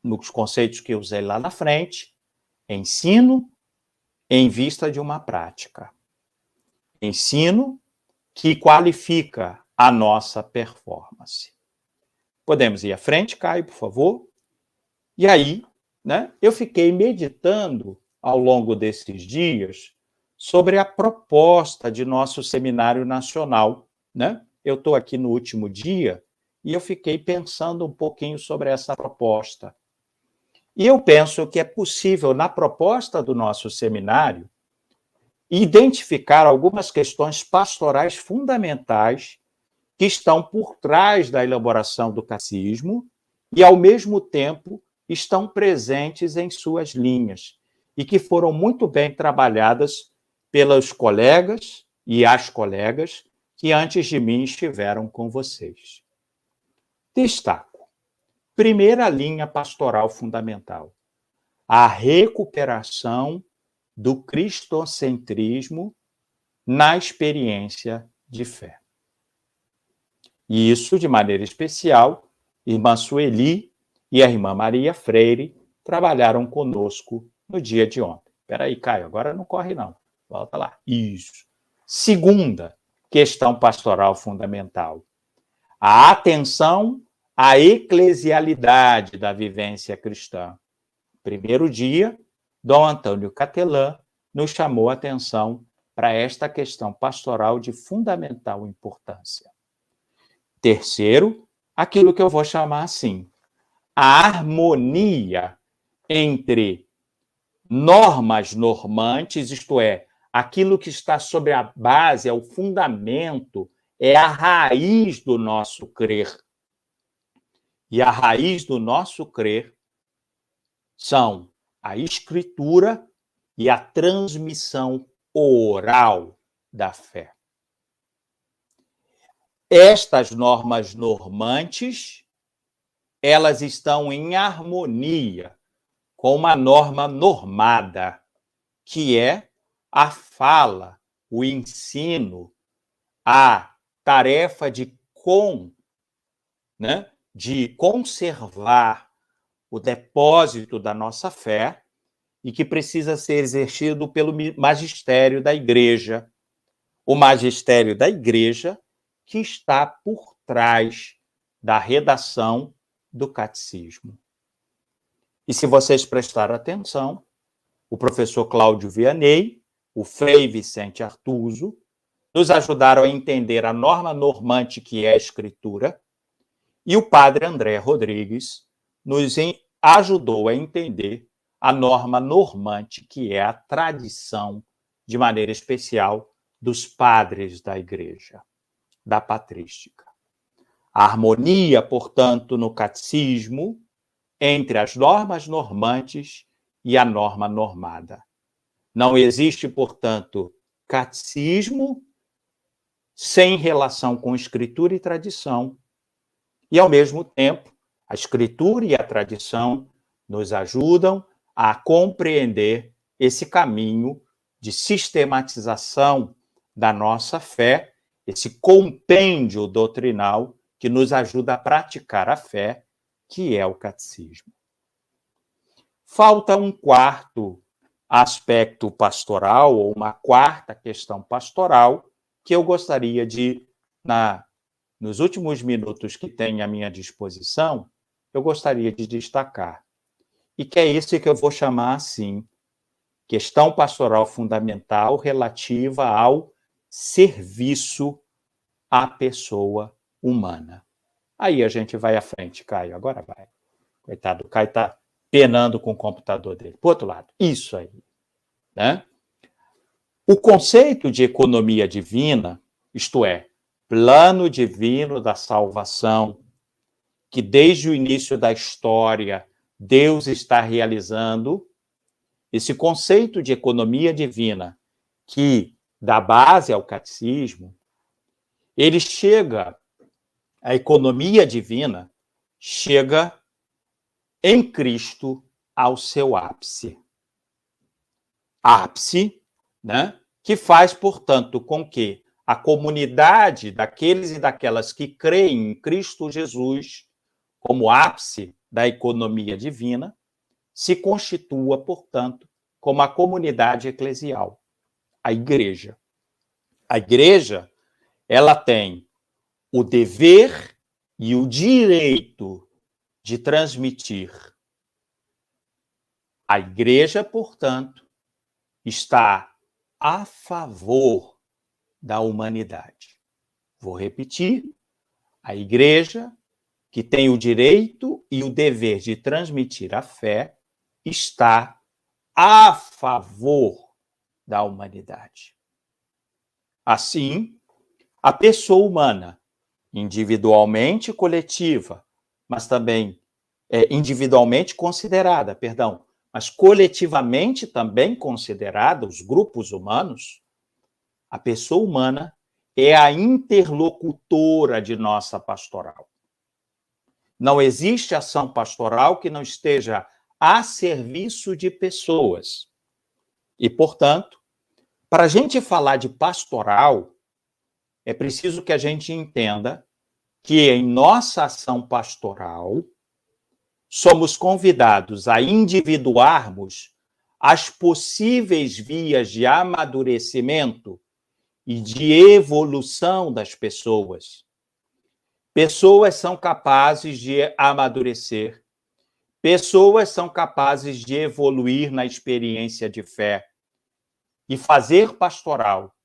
Nos conceitos que eu usei lá na frente, ensino em vista de uma prática. Ensino que qualifica a nossa performance. Podemos ir à frente, Caio, por favor? E aí, eu fiquei meditando ao longo desses dias sobre a proposta de nosso seminário nacional. Eu estou aqui no último dia e eu fiquei pensando um pouquinho sobre essa proposta. E eu penso que é possível, na proposta do nosso seminário, identificar algumas questões pastorais fundamentais que estão por trás da elaboração do catecismo e, ao mesmo tempo, estão presentes em suas linhas e que foram muito bem trabalhadas pelos colegas e as colegas que antes de mim estiveram com vocês. Destaco. Primeira linha pastoral fundamental. A recuperação do cristocentrismo na experiência de fé. E isso, de maneira especial, irmã Sueli e a irmã Maria Freire trabalharam conosco no dia de ontem. Espera aí, Caio, agora não corre não. Volta lá. Isso. Segunda questão pastoral fundamental. A atenção à eclesialidade da vivência cristã. Primeiro dia, Dom Antônio Catelã nos chamou a atenção para esta questão pastoral de fundamental importância. Terceiro, aquilo que eu vou chamar assim, a harmonia entre normas normantes, isto é, aquilo que está sobre a base, é o fundamento, é a raiz do nosso crer. E a raiz do nosso crer são a escritura e a transmissão oral da fé. Estas normas normantes, elas estão em harmonia com uma norma normada, que é a fala, o ensino, a tarefa de conservar o depósito da nossa fé e que precisa ser exercido pelo magistério da Igreja. O magistério da Igreja que está por trás da redação do catecismo. E se vocês prestarem atenção, o professor Cláudio Vianney, o Frei Vicente Artuso, nos ajudaram a entender a norma normante que é a Escritura, e o padre André Rodrigues nos ajudou a entender a norma normante que é a tradição, de maneira especial, dos padres da Igreja, da patrística. A harmonia, portanto, no catecismo, entre as normas normantes e a norma normada. Não existe, portanto, catecismo sem relação com escritura e tradição. E, ao mesmo tempo, a escritura e a tradição nos ajudam a compreender esse caminho de sistematização da nossa fé, esse compêndio doutrinal que nos ajuda a praticar a fé, que é o catecismo. Falta um quarto aspecto pastoral, ou uma quarta questão pastoral, que eu gostaria de, nos últimos minutos que tenho à minha disposição, eu gostaria de destacar. E que é isso que eu vou chamar assim, questão pastoral fundamental relativa ao serviço à pessoa humana. Aí a gente vai à frente, Caio, agora vai. Coitado, o Caio está penando com o computador dele. Para o outro lado, isso aí. Né? O conceito de economia divina, isto é, plano divino da salvação, que desde o início da história Deus está realizando, esse conceito de economia divina, que dá base ao catecismo, ele chega, a economia divina chega em Cristo ao seu ápice. Ápice, né, que faz, portanto, com que a comunidade daqueles e daquelas que creem em Cristo Jesus como ápice da economia divina se constitua, portanto, como a comunidade eclesial, a igreja. A igreja, ela tem o dever e o direito de transmitir. A igreja, portanto, está a favor da humanidade. Vou repetir. A igreja, que tem o direito e o dever de transmitir a fé, está a favor da humanidade. Assim, a pessoa humana, individualmente coletiva, mas também individualmente considerada, mas coletivamente também considerada, os grupos humanos, a pessoa humana é a interlocutora de nossa pastoral. Não existe ação pastoral que não esteja a serviço de pessoas. E, portanto, para a gente falar de pastoral, é preciso que a gente entenda que em nossa ação pastoral somos convidados a individuarmos as possíveis vias de amadurecimento e de evolução das pessoas. Pessoas são capazes de amadurecer, pessoas são capazes de evoluir na experiência de fé. E fazer pastoral,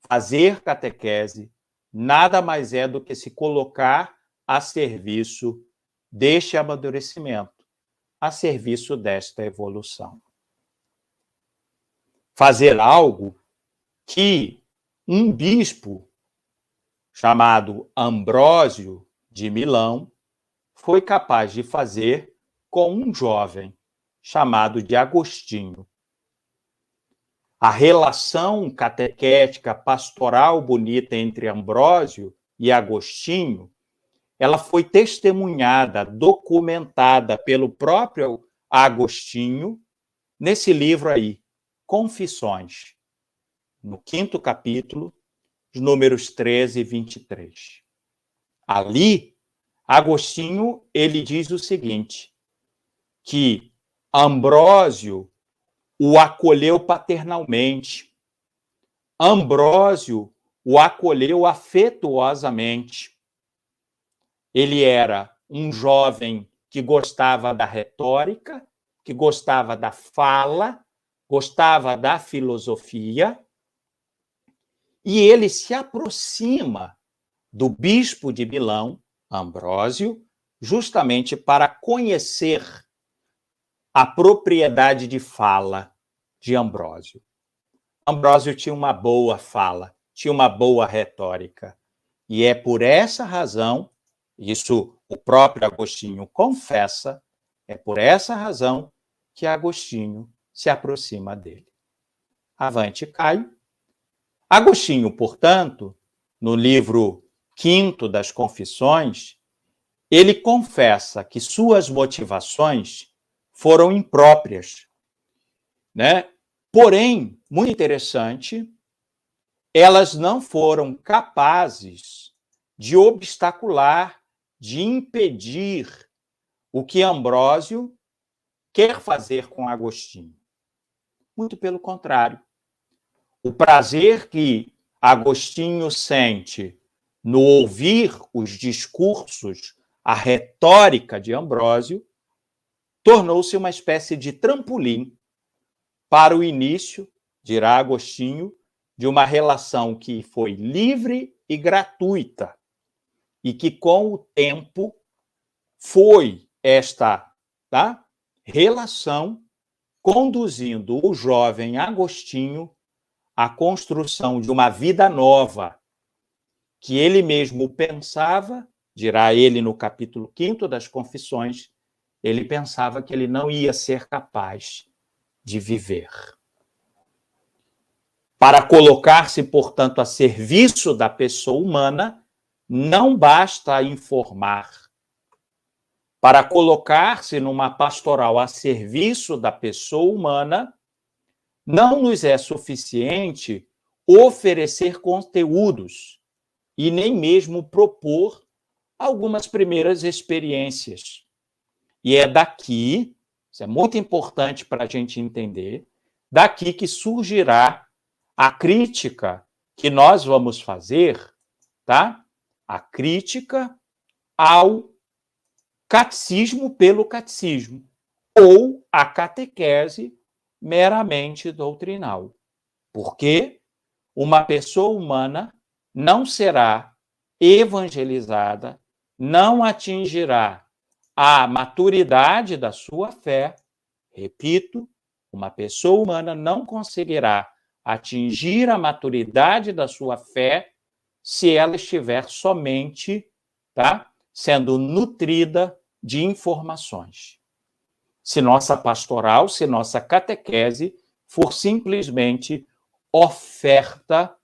fazer catequese, nada mais é do que se colocar a serviço deste amadurecimento, a serviço desta evolução. Fazer algo que um bispo chamado Ambrósio de Milão foi capaz de fazer com um jovem chamado de Agostinho. A relação catequética, pastoral bonita entre Ambrósio e Agostinho, ela foi testemunhada, documentada pelo próprio Agostinho nesse livro aí, Confissões, no 5º capítulo, os números 13 e 23. Ali, Agostinho, ele diz o seguinte, que Ambrósio o acolheu paternalmente, Ambrósio o acolheu afetuosamente. Ele era um jovem que gostava da retórica, que gostava da fala, gostava da filosofia, e ele se aproxima do bispo de Milão, Ambrósio, justamente para conhecer a propriedade de fala de Ambrósio. Ambrósio tinha uma boa fala, tinha uma boa retórica, e é por essa razão, isso o próprio Agostinho confessa, é por essa razão que Agostinho se aproxima dele. Avante, Caio. Agostinho, portanto, no livro 5º das Confissões, ele confessa que suas motivações foram impróprias, né? Porém, muito interessante, elas não foram capazes de obstacular, de impedir o que Ambrósio quer fazer com Agostinho. Muito pelo contrário. O prazer que Agostinho sente no ouvir os discursos, a retórica de Ambrósio, tornou-se uma espécie de trampolim para o início, dirá Agostinho, de uma relação que foi livre e gratuita e que, com o tempo, foi esta relação conduzindo o jovem Agostinho à construção de uma vida nova, que ele mesmo pensava, dirá ele no capítulo 5º das Confissões, ele pensava que ele não ia ser capaz de viver. Para colocar-se, portanto, a serviço da pessoa humana, não basta informar. Para colocar-se numa pastoral a serviço da pessoa humana, não nos é suficiente oferecer conteúdos e nem mesmo propor algumas primeiras experiências. E é daqui, isso é muito importante para a gente entender, daqui que surgirá a crítica que nós vamos fazer, tá? A crítica ao catecismo pelo catecismo, ou a catequese meramente doutrinal. Porque uma pessoa humana não será evangelizada, não atingirá a maturidade da sua fé. Repito, uma pessoa humana não conseguirá atingir a maturidade da sua fé se ela estiver somente, sendo nutrida de informações. Se nossa pastoral, se nossa catequese for simplesmente oferta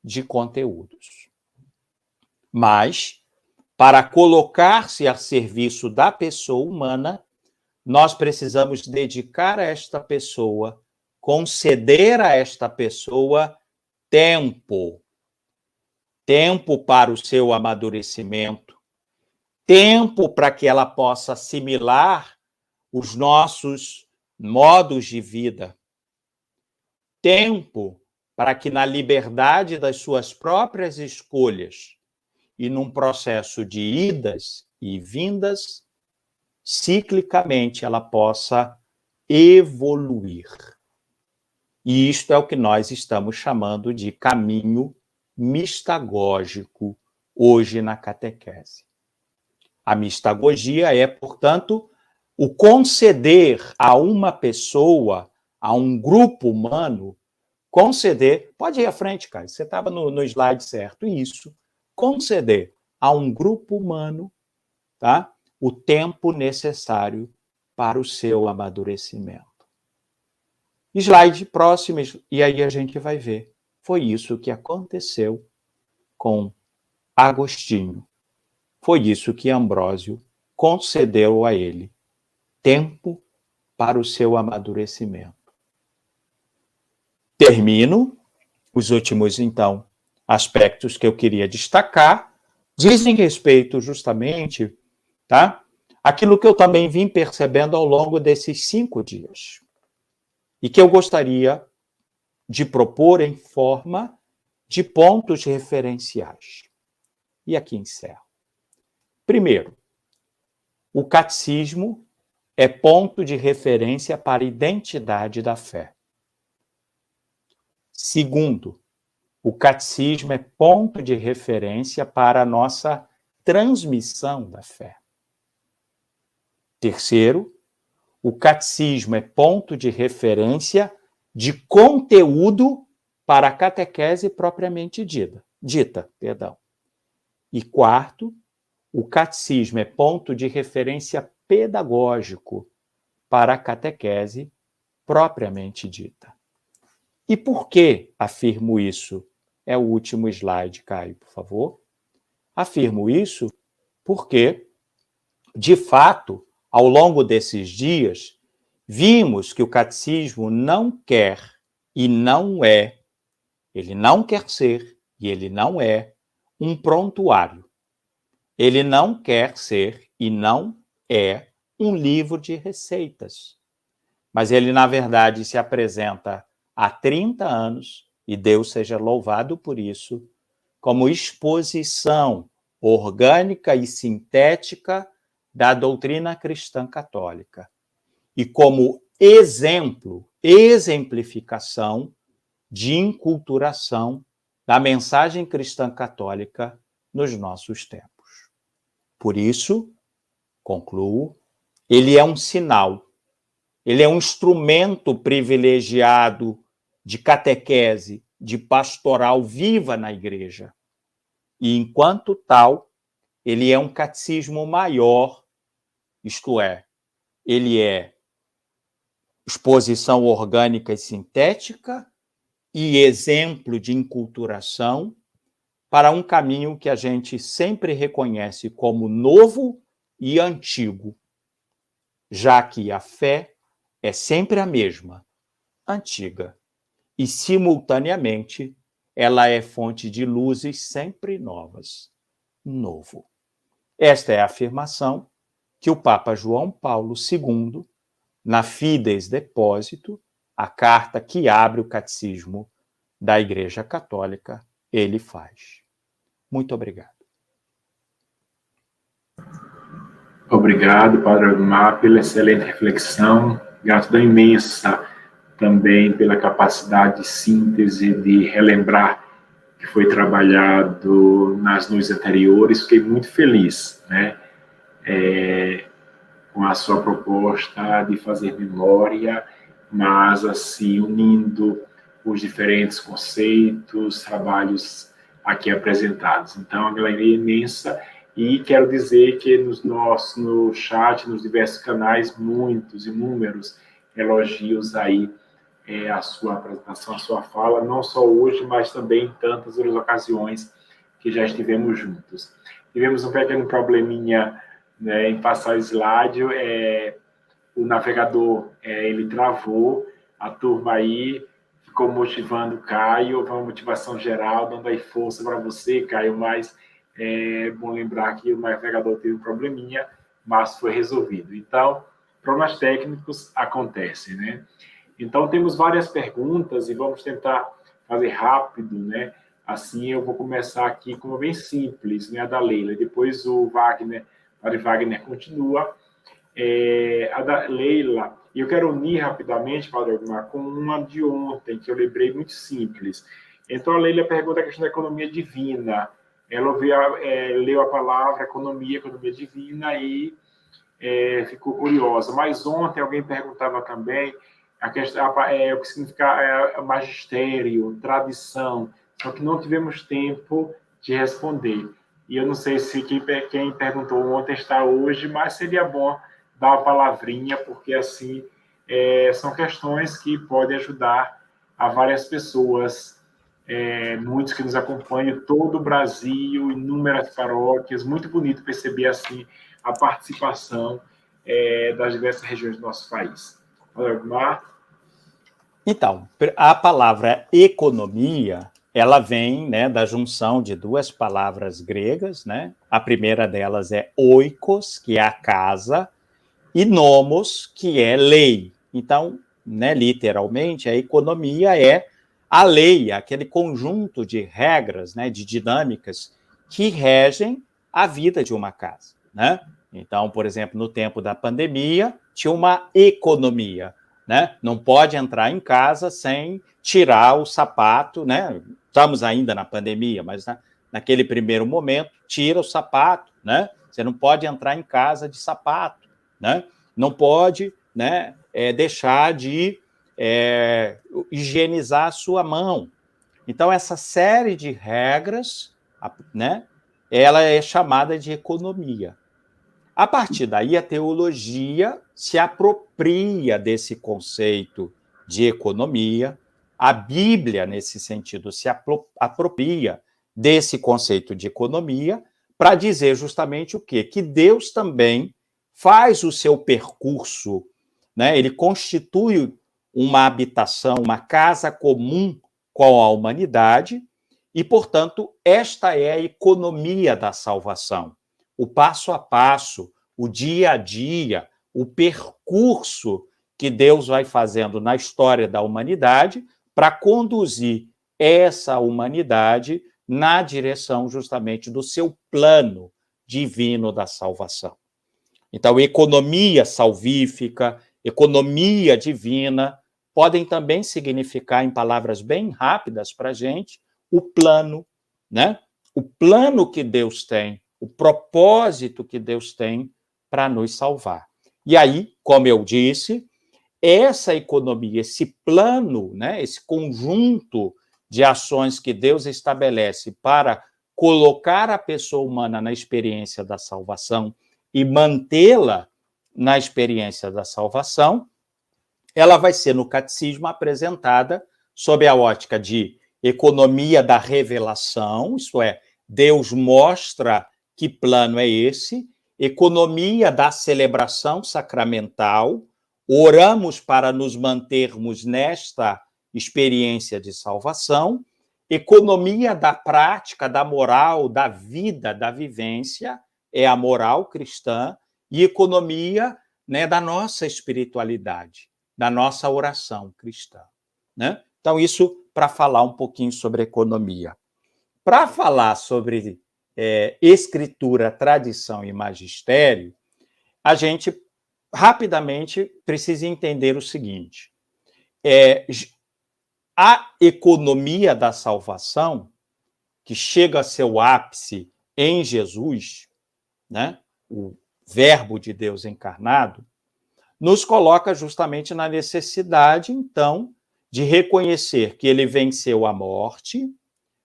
de conteúdos. Mas, para colocar-se a serviço da pessoa humana, nós precisamos dedicar a esta pessoa, conceder a esta pessoa tempo. Tempo para o seu amadurecimento, tempo para que ela possa assimilar os nossos modos de vida, tempo para que, na liberdade das suas próprias escolhas e num processo de idas e vindas, ciclicamente ela possa evoluir. E isto é o que nós estamos chamando de caminho mistagógico hoje na catequese. A mistagogia é, portanto, o conceder a uma pessoa, a um grupo humano, conceder, pode ir à frente, cara, você estava no slide certo, isso, conceder a um grupo humano, tá, o tempo necessário para o seu amadurecimento. Slide próximo, e aí a gente vai ver. Foi isso que aconteceu com Agostinho. Foi isso que Ambrósio concedeu a ele. Tempo para o seu amadurecimento. Termino os últimos, então, aspectos que eu queria destacar. Dizem respeito justamente, tá? Aquilo que eu também vim percebendo ao longo desses 5 dias. E que eu gostaria de propor em forma de pontos referenciais. E aqui encerro. Primeiro, o catecismo é ponto de referência para a identidade da fé. Segundo, o catecismo é ponto de referência para a nossa transmissão da fé. Terceiro, o catecismo é ponto de referência de conteúdo para a catequese propriamente dita. E quarto, o catecismo é ponto de referência pedagógico para a catequese propriamente dita. E por que afirmo isso? É o último slide, Caio, por favor. Afirmo isso porque, de fato, ao longo desses dias, vimos que o catecismo não quer e não é, ele não quer ser e ele não é um prontuário. Ele não quer ser e não é um livro de receitas. Mas ele, na verdade, se apresenta há 30 anos, e Deus seja louvado por isso, como exposição orgânica e sintética da doutrina cristã católica. E como exemplificação de inculturação da mensagem cristã católica nos nossos tempos. Por isso, concluo, ele é um sinal, ele é um instrumento privilegiado de catequese, de pastoral viva na igreja. E, enquanto tal, ele é um catecismo maior, isto é, ele é exposição orgânica e sintética e exemplo de inculturação para um caminho que a gente sempre reconhece como novo e antigo, já que a fé é sempre a mesma, antiga, e, simultaneamente, ela é fonte de luzes sempre novas, novo. Esta é a afirmação que o Papa João Paulo II, na Fides Deposito, a carta que abre o catecismo da Igreja Católica, ele faz. Muito obrigado. Obrigado, Padre Odmar, pela excelente reflexão. Gratidão imensa também pela capacidade de síntese, de relembrar que foi trabalhado nas noites anteriores. Fiquei muito feliz, né? Com a sua proposta de fazer memória, mas assim, unindo os diferentes conceitos, trabalhos aqui apresentados. Então, a galeria é imensa, e quero dizer que no chat, nos diversos canais, muitos, inúmeros elogios aí a sua apresentação, a sua fala, não só hoje, mas também em tantas outras ocasiões que já estivemos juntos. Tivemos um pequeno probleminha, né, em passar o slide, o navegador, ele travou, a turma aí ficou motivando o Caio, foi uma motivação geral, dando aí força para você, Caio, mas é bom lembrar que o navegador teve um probleminha, mas foi resolvido. Então, problemas técnicos acontecem, né? Então, temos várias perguntas e vamos tentar fazer rápido, né? Assim, eu vou começar aqui com uma bem simples, né? A da Leila. Depois o Wagner, o Padre Wagner continua. A da Leila, e eu quero unir rapidamente, Padre Odmar, com uma de ontem, que eu lembrei muito simples. Então, a Leila pergunta a questão da economia divina. Ela leu a palavra economia divina e ficou curiosa. Mas ontem alguém perguntava também a questão, o que significa magistério, tradição, só que não tivemos tempo de responder. E eu não sei se quem perguntou ontem está hoje, mas seria bom dar uma palavrinha, porque assim são questões que podem ajudar a várias pessoas, muitos que nos acompanham, todo o Brasil, inúmeras paróquias, muito bonito perceber assim a participação das diversas regiões do nosso país. Então, a palavra economia, ela vem, né, da junção de duas palavras gregas, né? A primeira delas é oikos, que é a casa, e nomos, que é lei. Então, né, literalmente, a economia é a lei, aquele conjunto de regras, né, de dinâmicas que regem a vida de uma casa, né? Então, por exemplo, no tempo da pandemia, tinha uma economia, né? Não pode entrar em casa sem tirar o sapato, né? Estamos ainda na pandemia, mas naquele primeiro momento, tira o sapato, né? Você não pode entrar em casa de sapato, né? Não pode, né, deixar de higienizar a sua mão. Então, essa série de regras, né, ela é chamada de economia. A partir daí, a teologia se apropria desse conceito de economia, a Bíblia, nesse sentido, se apropria desse conceito de economia para dizer justamente o quê? Que Deus também faz o seu percurso, né? Ele constitui uma habitação, uma casa comum com a humanidade e, portanto, esta é a economia da salvação. O passo a passo, o dia a dia, o percurso que Deus vai fazendo na história da humanidade para conduzir essa humanidade na direção justamente do seu plano divino da salvação. Então, economia salvífica, economia divina, podem também significar, em palavras bem rápidas para a gente, o plano, né? O plano que Deus tem, o propósito que Deus tem para nos salvar. E aí, como eu disse, essa economia, esse plano, né, esse conjunto de ações que Deus estabelece para colocar a pessoa humana na experiência da salvação e mantê-la na experiência da salvação, ela vai ser no catecismo apresentada sob a ótica de economia da revelação, isto é, Deus mostra que plano é esse, economia da celebração sacramental, oramos para nos mantermos nesta experiência de salvação, economia da prática, da moral, da vida, da vivência, é a moral cristã, e economia, né, da nossa espiritualidade, da nossa oração cristã, né? Então, isso para falar um pouquinho sobre economia. Para falar sobre escritura, tradição e magistério, a gente rapidamente precisa entender o seguinte: a economia da salvação, que chega a seu ápice em Jesus, né, o Verbo de Deus encarnado, nos coloca justamente na necessidade, então, de reconhecer que ele venceu a morte,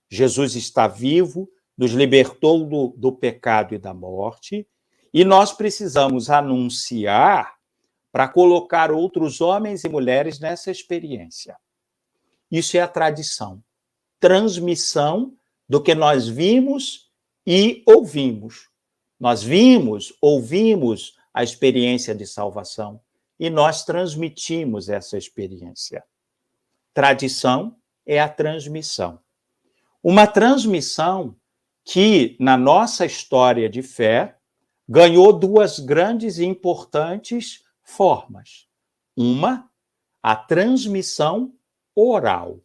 Jesus está vivo, nos libertou do pecado e da morte, e nós precisamos anunciar para colocar outros homens e mulheres nessa experiência. Isso é a tradição, transmissão do que nós vimos e ouvimos. Nós vimos, ouvimos a experiência de salvação e nós transmitimos essa experiência. Tradição é a transmissão. Uma transmissão que, na nossa história de fé, ganhou duas grandes e importantes formas. Uma, a transmissão oral,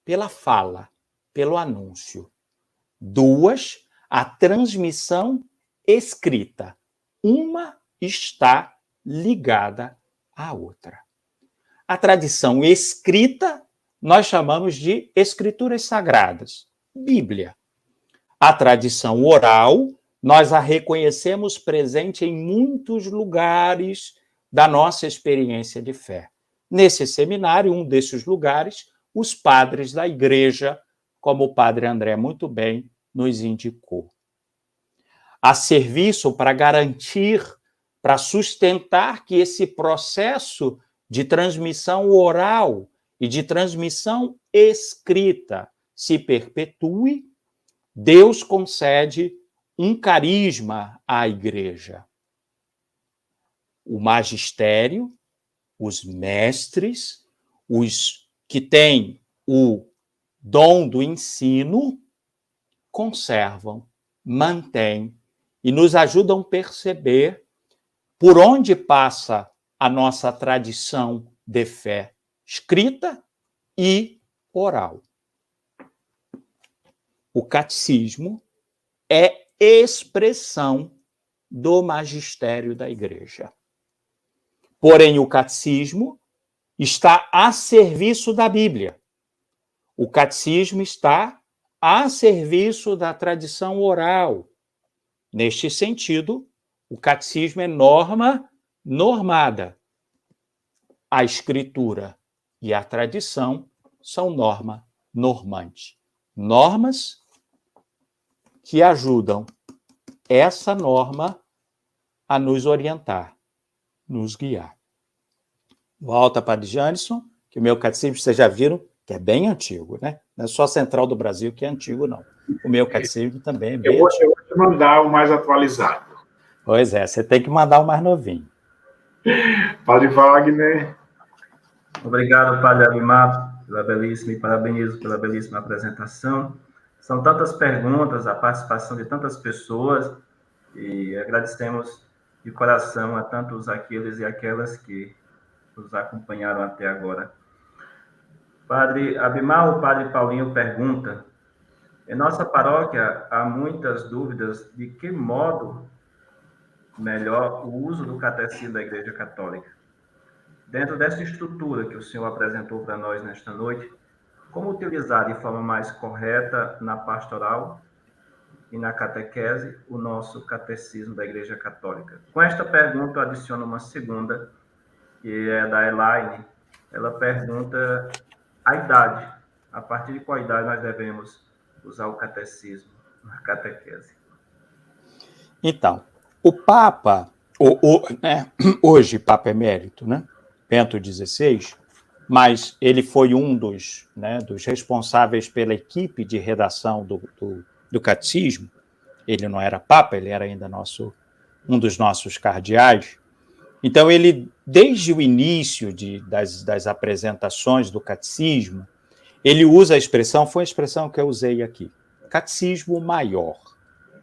pela fala, pelo anúncio. Duas, a transmissão escrita. Uma está ligada à outra. A tradição escrita nós chamamos de escrituras sagradas, Bíblia. A tradição oral nós a reconhecemos presente em muitos lugares da nossa experiência de fé. nesse seminário, um desses lugares, os padres da igreja, como o padre André muito bem nos indicou. A serviço para garantir, para sustentar que esse processo de transmissão oral e de transmissão escrita se perpetue, Deus concede um carisma à igreja. O magistério, os mestres, os que têm o dom do ensino, conservam, mantêm e nos ajudam a perceber por onde passa a nossa tradição de fé escrita e oral. O catecismo é expressão do magistério da igreja. Porém, o catecismo está a serviço da Bíblia. O catecismo está a serviço da tradição oral. Neste sentido, o catecismo é norma normada. A escritura e a tradição são norma normante. Normas que ajudam essa norma a nos orientar, nos guiar. Volta para Janison, que o meu catecismo, vocês já viram, que é bem antigo, né? Não é só a Central do Brasil que é antigo, não. O meu catecismo também é bem antigo. Eu vou te mandar o mais atualizado. Pois é, você tem que mandar o mais novinho. Padre Wagner. Obrigado, Padre Abimar, pela belíssima e parabenizo pela belíssima apresentação. São tantas perguntas, a participação de tantas pessoas, e agradecemos de coração a tantos aqueles e aquelas que nos acompanharam até agora. Padre Abimar, o Padre Paulinho pergunta: em nossa paróquia há muitas dúvidas de que modo melhor o uso do catecismo da Igreja Católica. Dentro dessa estrutura que o senhor apresentou para nós nesta noite, como utilizar de forma mais correta na pastoral e na catequese o nosso catecismo da Igreja Católica? Com esta pergunta, eu adiciono uma segunda, que é da Elaine. Ela pergunta a idade. A partir de qual idade nós devemos usar o catecismo na catequese? Então, o Papa, hoje Papa Emérito, né? Bento XVI, mas ele foi um dos responsáveis pela equipe de redação do catecismo. Ele não era Papa, ele era ainda um dos nossos cardeais. Então, ele, desde o início das apresentações do catecismo, ele usa a expressão, foi a expressão que eu usei aqui, catecismo maior.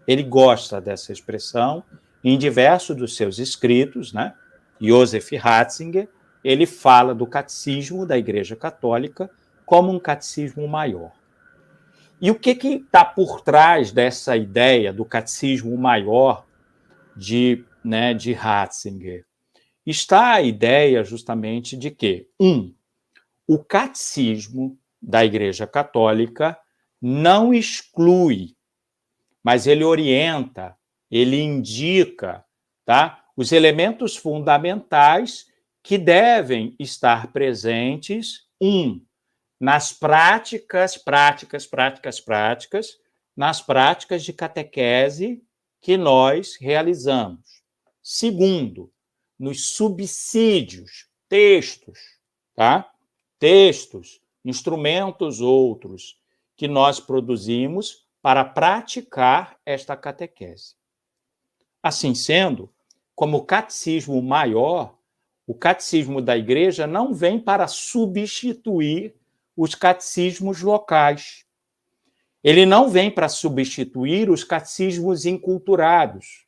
Ele gosta dessa expressão em diversos dos seus escritos, né? Joseph Ratzinger, ele fala do catecismo da Igreja Católica como um catecismo maior. E o que está por trás dessa ideia do catecismo maior de Ratzinger? Está a ideia justamente de que, o catecismo da Igreja Católica não exclui, mas ele orienta, ele indica, tá, os elementos fundamentais que devem estar presentes, nas práticas, nas práticas de catequese que nós realizamos. Segundo, nos subsídios, textos, tá? Textos, instrumentos outros que nós produzimos para praticar esta catequese. Assim sendo, como catecismo maior, o catecismo da igreja não vem para substituir os catecismos locais. Ele não vem para substituir os catecismos inculturados.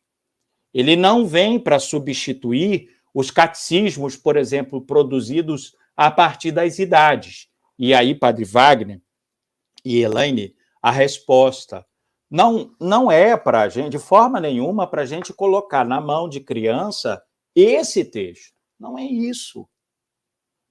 Ele não vem para substituir os catecismos, por exemplo, produzidos a partir das idades. E aí, Padre Wagner e Elaine, a resposta não é para a gente, de forma nenhuma, para a gente colocar na mão de criança esse texto. Não é isso.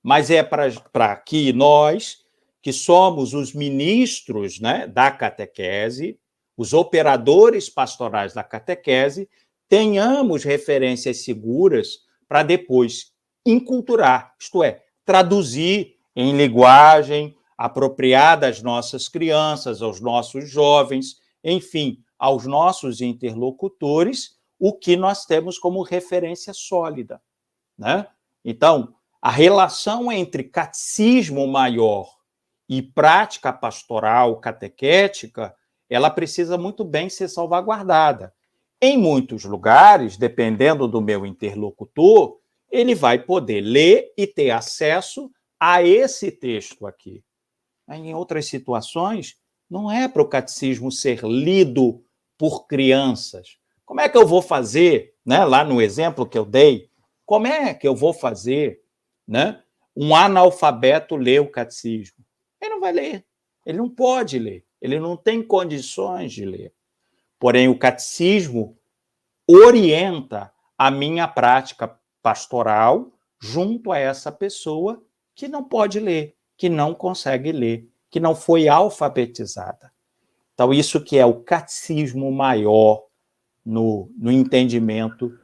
Mas é para que nós, que somos os ministros, né, da catequese, os operadores pastorais da catequese, tenhamos referências seguras para depois inculturar, isto é, traduzir em linguagem apropriada às nossas crianças, aos nossos jovens, enfim, aos nossos interlocutores, o que nós temos como referência sólida, né? Então, a relação entre catecismo maior e prática pastoral catequética, ela precisa muito bem ser salvaguardada. Em muitos lugares, dependendo do meu interlocutor, ele vai poder ler e ter acesso a esse texto aqui. Em outras situações, não é para o catecismo ser lido por crianças. Como é que eu vou fazer, né? Lá no exemplo que eu dei, como é que eu vou fazer, né, um analfabeto ler o catecismo? Ele não vai ler, ele não pode ler, ele não tem condições de ler. Porém, o catecismo orienta a minha prática pastoral junto a essa pessoa que não pode ler, que não consegue ler, que não foi alfabetizada. Então, isso que é o catecismo maior no entendimento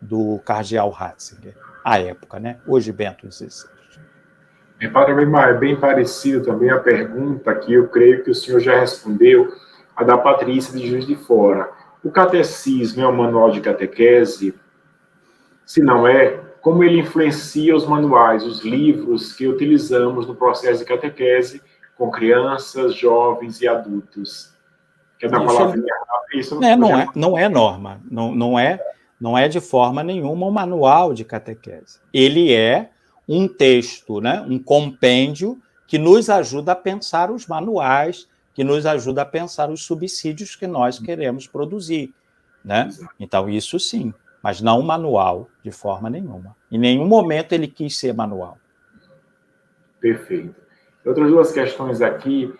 do cardeal Ratzinger, à época, né? Hoje, Bento XVI. Padre Abimar, é bem parecido também a pergunta que eu creio que o senhor já respondeu, a da Patrícia de Juiz de Fora. O catecismo é um manual de catequese? Se não é, como ele influencia os manuais, os livros que utilizamos no processo de catequese com crianças, jovens e adultos? Quer dar a palavra? Isso não é norma, não é de forma nenhuma um manual de catequese. Ele é um texto, né, um compêndio que nos ajuda a pensar os manuais, que nos ajuda a pensar os subsídios que nós queremos produzir, né? Então, isso sim, mas não um manual de forma nenhuma. Em nenhum momento ele quis ser manual. Perfeito. Outras duas questões aqui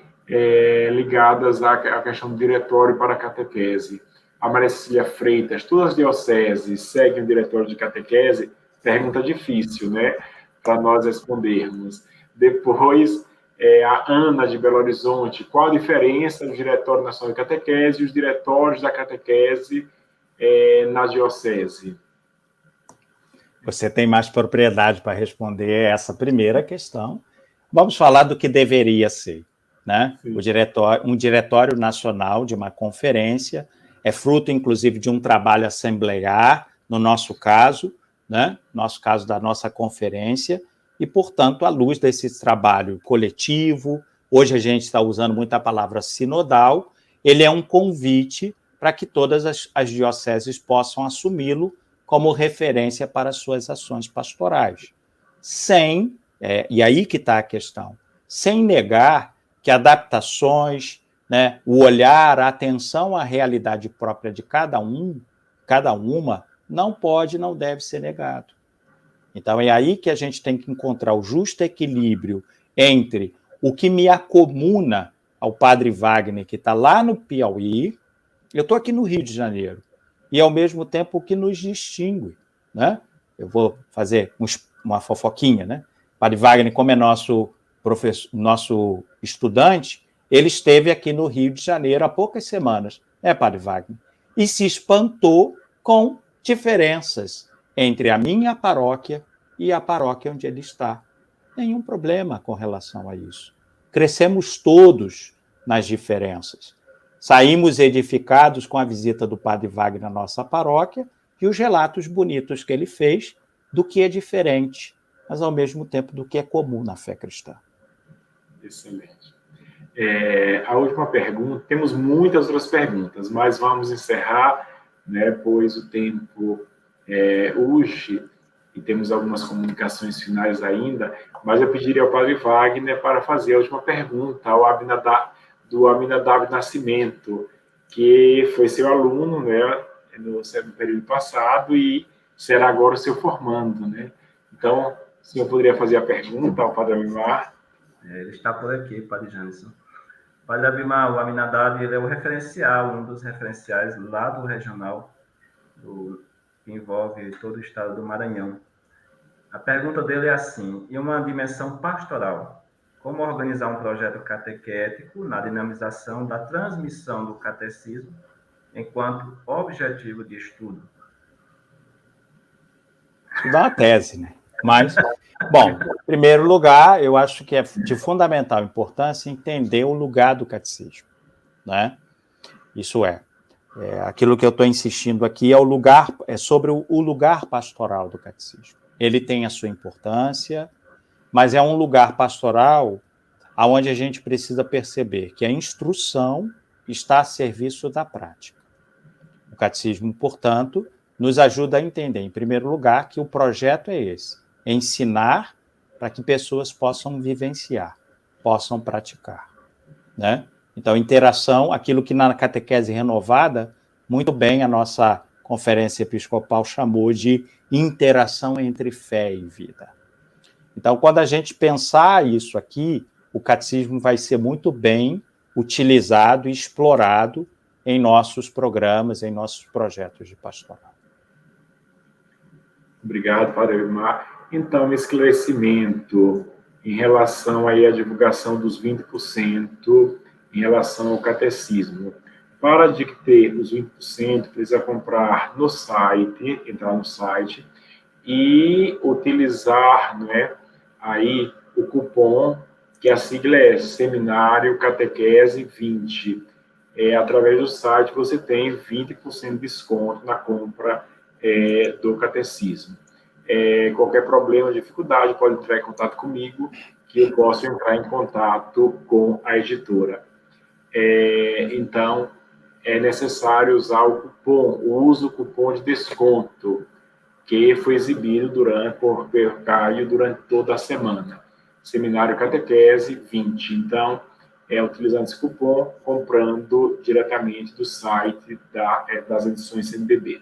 ligadas à questão do diretório para a catequese. A Maria Cecília Freitas, todas as dioceses seguem o diretório de catequese? Pergunta difícil, né? Para nós respondermos. Depois, a Ana de Belo Horizonte, qual a diferença do Diretório Nacional de Catequese e os diretórios da catequese na diocese? Você tem mais propriedade para responder essa primeira questão. Vamos falar do que deveria ser, né? Um diretório nacional de uma conferência é fruto, inclusive, de um trabalho assemblear, no nosso caso, né? Nosso caso da nossa conferência, e, portanto, à luz desse trabalho coletivo, hoje a gente está usando muito a palavra sinodal, ele é um convite para que todas as dioceses possam assumi-lo como referência para suas ações pastorais. E aí que está a questão, sem negar que adaptações, né, o olhar, a atenção à realidade própria de cada uma, não pode, não deve ser negado. Então, é aí que a gente tem que encontrar o justo equilíbrio entre o que me acomuna ao Padre Wagner, que está lá no Piauí, eu estou aqui no Rio de Janeiro, e, ao mesmo tempo, o que nos distingue, né? Eu vou fazer uma fofoquinha, né? O Padre Wagner, como é nosso estudante, ele esteve aqui no Rio de Janeiro há poucas semanas, Padre Wagner? E se espantou com diferenças entre a minha paróquia e a paróquia onde ele está. Nenhum problema com relação a isso. Crescemos todos nas diferenças. Saímos edificados com a visita do Padre Wagner na nossa paróquia e os relatos bonitos que ele fez do que é diferente, mas, ao mesmo tempo, do que é comum na fé cristã. Excelente. A última pergunta, temos muitas outras perguntas, mas vamos encerrar, né, pois o tempo urge e temos algumas comunicações finais ainda, mas eu pediria ao Padre Wagner para fazer a última pergunta ao do Aminadab Nascimento, que foi seu aluno, né, no período passado e será agora o seu formando, né? Então, o senhor poderia fazer a pergunta ao Padre Abimar? Ele está por aqui, Padre Janison. Padre Abimar, o Aminadab, ele é o referencial, um dos referenciais lá do regional, que envolve todo o estado do Maranhão. A pergunta dele é assim: em uma dimensão pastoral, como organizar um projeto catequético na dinamização da transmissão do catecismo enquanto objetivo de estudo? Estudar uma tese, né? Mas, bom, em primeiro lugar, eu acho que é de fundamental importância entender o lugar do catecismo, né? Isso aquilo que eu estou insistindo aqui é o lugar, é sobre o lugar pastoral do catecismo. Ele tem a sua importância, mas é um lugar pastoral onde a gente precisa perceber que a instrução está a serviço da prática. O catecismo, portanto, nos ajuda a entender, em primeiro lugar, que o projeto é esse: ensinar para que pessoas possam vivenciar, possam praticar, né? Então, interação, aquilo que na catequese renovada, muito bem a nossa conferência episcopal chamou de interação entre fé e vida. Então, quando a gente pensar isso aqui, o catecismo vai ser muito bem utilizado e explorado em nossos programas, em nossos projetos de pastoral. Obrigado, Padre Ebimar. Então, esclarecimento em relação aí à divulgação dos 20%, em relação ao catecismo. Para adquirir os 20%, precisa comprar no site, entrar no site e utilizar, né, aí o cupom, que a sigla é Seminário Catequese 20. Através do site você tem 20% de desconto na compra do catecismo. Qualquer problema, dificuldade, pode entrar em contato comigo, que eu posso entrar em contato com a editora. Então, é necessário usar o cupom, usa o cupom de desconto, que foi exibido por Caio durante toda a semana. Seminário Catequese 20. Então, utilizando esse cupom, comprando diretamente do site das edições CNBB.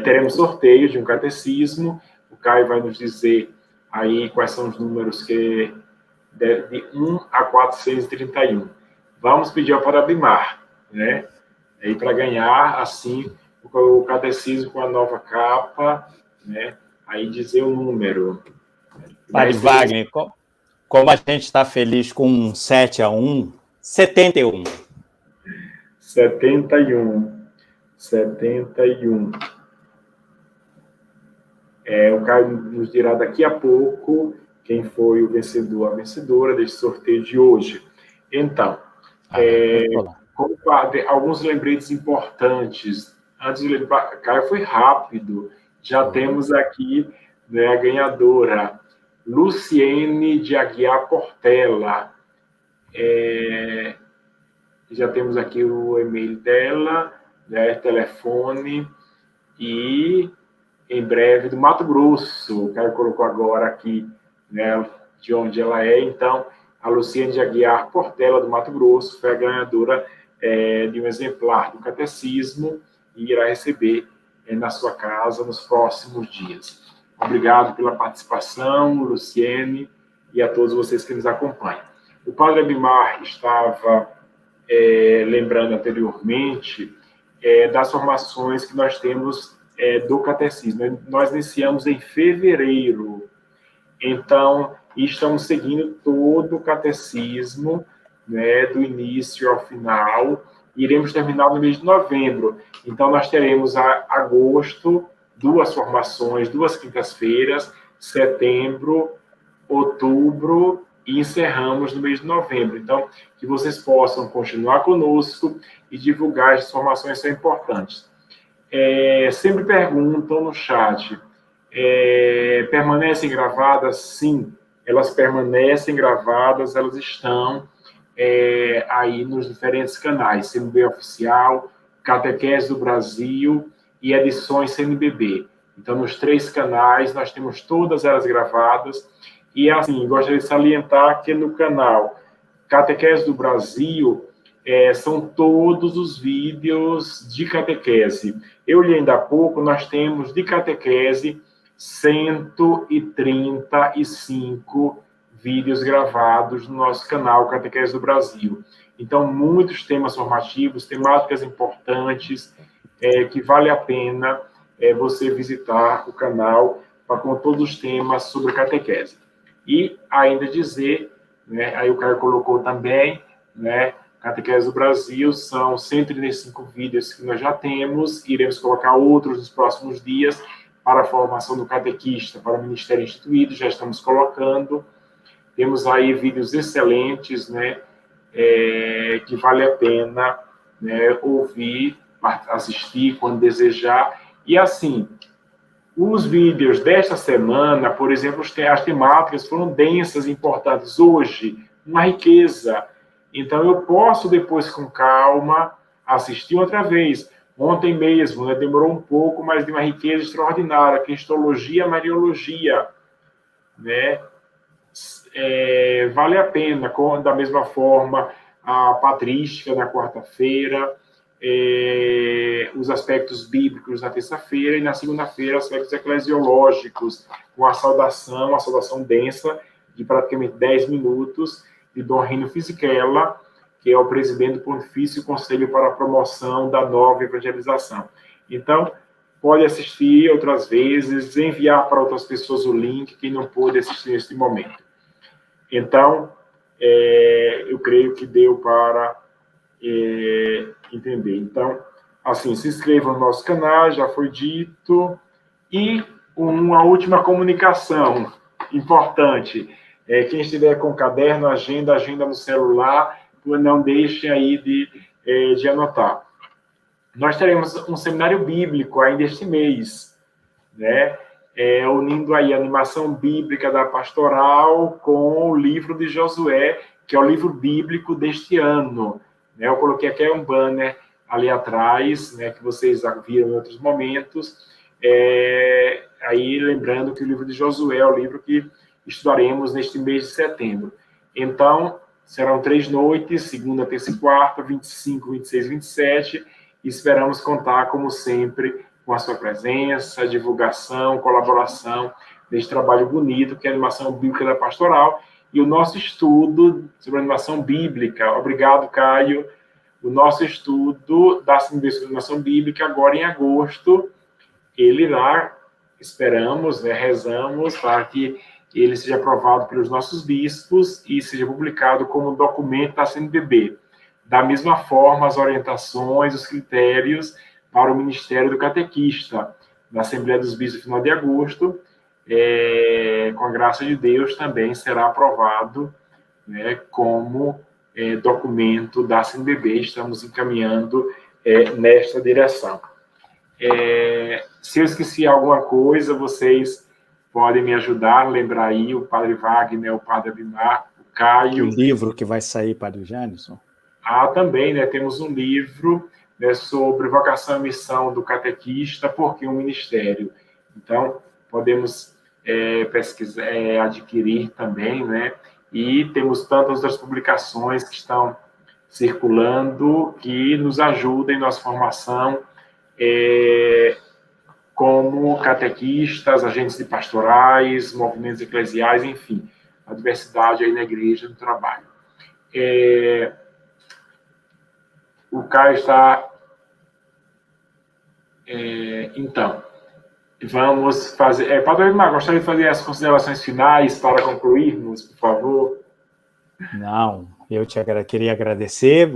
Teremos sorteio de um catecismo. O Caio vai nos dizer aí quais são os números que de 1 a 431. Vamos pedir ao Padre Ebimar, né? Aí para ganhar, assim, o catecismo com a nova capa, né? Aí dizer o número. Padre Wagner, como a gente está feliz com um 7-1, 71. 71. O Caio nos dirá daqui a pouco quem foi o vencedor, a vencedora deste sorteio de hoje. Então, como padre, alguns lembretes importantes. Antes de lembrar, Caio foi rápido. Já temos aqui, né, a ganhadora, Luciene de Aguiar Portela. Já temos aqui o e-mail dela, né, telefone, e em breve do Mato Grosso. O Caio colocou agora aqui, né, de onde ela é. Então, a Luciene de Aguiar Portela, do Mato Grosso, foi a ganhadora de um exemplar do catecismo e irá receber na sua casa nos próximos dias. Obrigado pela participação, Luciene, e a todos vocês que nos acompanham. O Padre Ebimar estava lembrando anteriormente das formações que nós temos do catecismo. Nós iniciamos em fevereiro, então estamos seguindo todo o catecismo, né, do início ao final. Iremos terminar no mês de novembro. Então nós teremos agosto, 2 formações, 2 quintas-feiras, setembro, outubro, e encerramos no mês de novembro. Então, que vocês possam continuar conosco e divulgar as formações são importantes. Sempre perguntam no chat, permanecem gravadas? Sim, elas permanecem gravadas, elas estão aí nos diferentes canais, CNB Oficial, Catequese do Brasil e Edições CNBB. Então, nos 3 canais, nós temos todas elas gravadas. E, assim, gostaria de salientar que no canal Catequese do Brasil, são todos os vídeos de catequese. Eu li ainda há pouco, nós temos de catequese 135 vídeos gravados no nosso canal Catequese do Brasil. Então, muitos temas formativos, temáticas importantes, que vale a pena você visitar o canal com todos os temas sobre catequese. E ainda dizer, né, aí o Caio colocou também, né, Catequese do Brasil, são 135 vídeos que nós já temos, iremos colocar outros nos próximos dias, para a formação do catequista, para o ministério instituído, já estamos colocando. Temos aí vídeos excelentes, né, que vale a pena, né, ouvir, assistir quando desejar. E assim, os vídeos desta semana, por exemplo, as temáticas foram densas e importantes hoje, uma riqueza. Então, eu posso depois, com calma, assistir outra vez. Ontem mesmo, né, demorou um pouco, mas de uma riqueza extraordinária, cristologia, mariologia, né? Vale a pena, da mesma forma, a patrística na quarta-feira, os aspectos bíblicos na terça-feira, e na segunda-feira, aspectos eclesiológicos, com a saudação densa, de praticamente 10 minutos, de Dom Rino Fisichella, que é o presidente do Pontifício Conselho para a Promoção da Nova Evangelização. Então, pode assistir outras vezes, enviar para outras pessoas o link, quem não pôde assistir neste momento. Então, eu creio que deu para entender. Então, assim, se inscreva no nosso canal, já foi dito. E uma última comunicação importante. Quem estiver com caderno, agenda no celular, não deixe aí de anotar. Nós teremos um seminário bíblico ainda este mês, né? Unindo aí a animação bíblica da pastoral com o livro de Josué, que é o livro bíblico deste ano. Né? Eu coloquei aqui um banner ali atrás, né, que vocês viram em outros momentos. Aí lembrando que o livro de Josué é o livro que estudaremos neste mês de setembro. Então, serão 3 noites, segunda, terça e quarta, 25, 26 e 27, e esperamos contar, como sempre, com a sua presença, divulgação, colaboração nesse trabalho bonito que é a animação bíblica da pastoral e o nosso estudo sobre a animação bíblica. Obrigado, Caio. O nosso estudo da animação bíblica agora em agosto, ele irá, esperamos, né, rezamos para que ele seja aprovado pelos nossos bispos e seja publicado como documento da CNBB. Da mesma forma, as orientações, os critérios para o Ministério do Catequista, na Assembleia dos Bispos no final de agosto, com a graça de Deus, também será aprovado, né, como documento da CNBB. Estamos encaminhando nesta direção. Se eu esqueci alguma coisa, vocês podem me ajudar, lembrar aí, o Padre Wagner, o Padre Abimar, o Caio. O livro que vai sair, Padre Janison? Também, né, temos um livro, né, sobre vocação e missão do catequista, porque um ministério. Então, podemos pesquisar, adquirir também, né, e temos tantas outras publicações que estão circulando que nos ajudam em nossa formação como catequistas, agentes de pastorais, movimentos eclesiais, enfim, a diversidade aí na igreja, no trabalho. O Caio está... então, vamos fazer... Padre Edmar, gostaria de fazer as considerações finais para concluirmos, por favor? Não, eu queria agradecer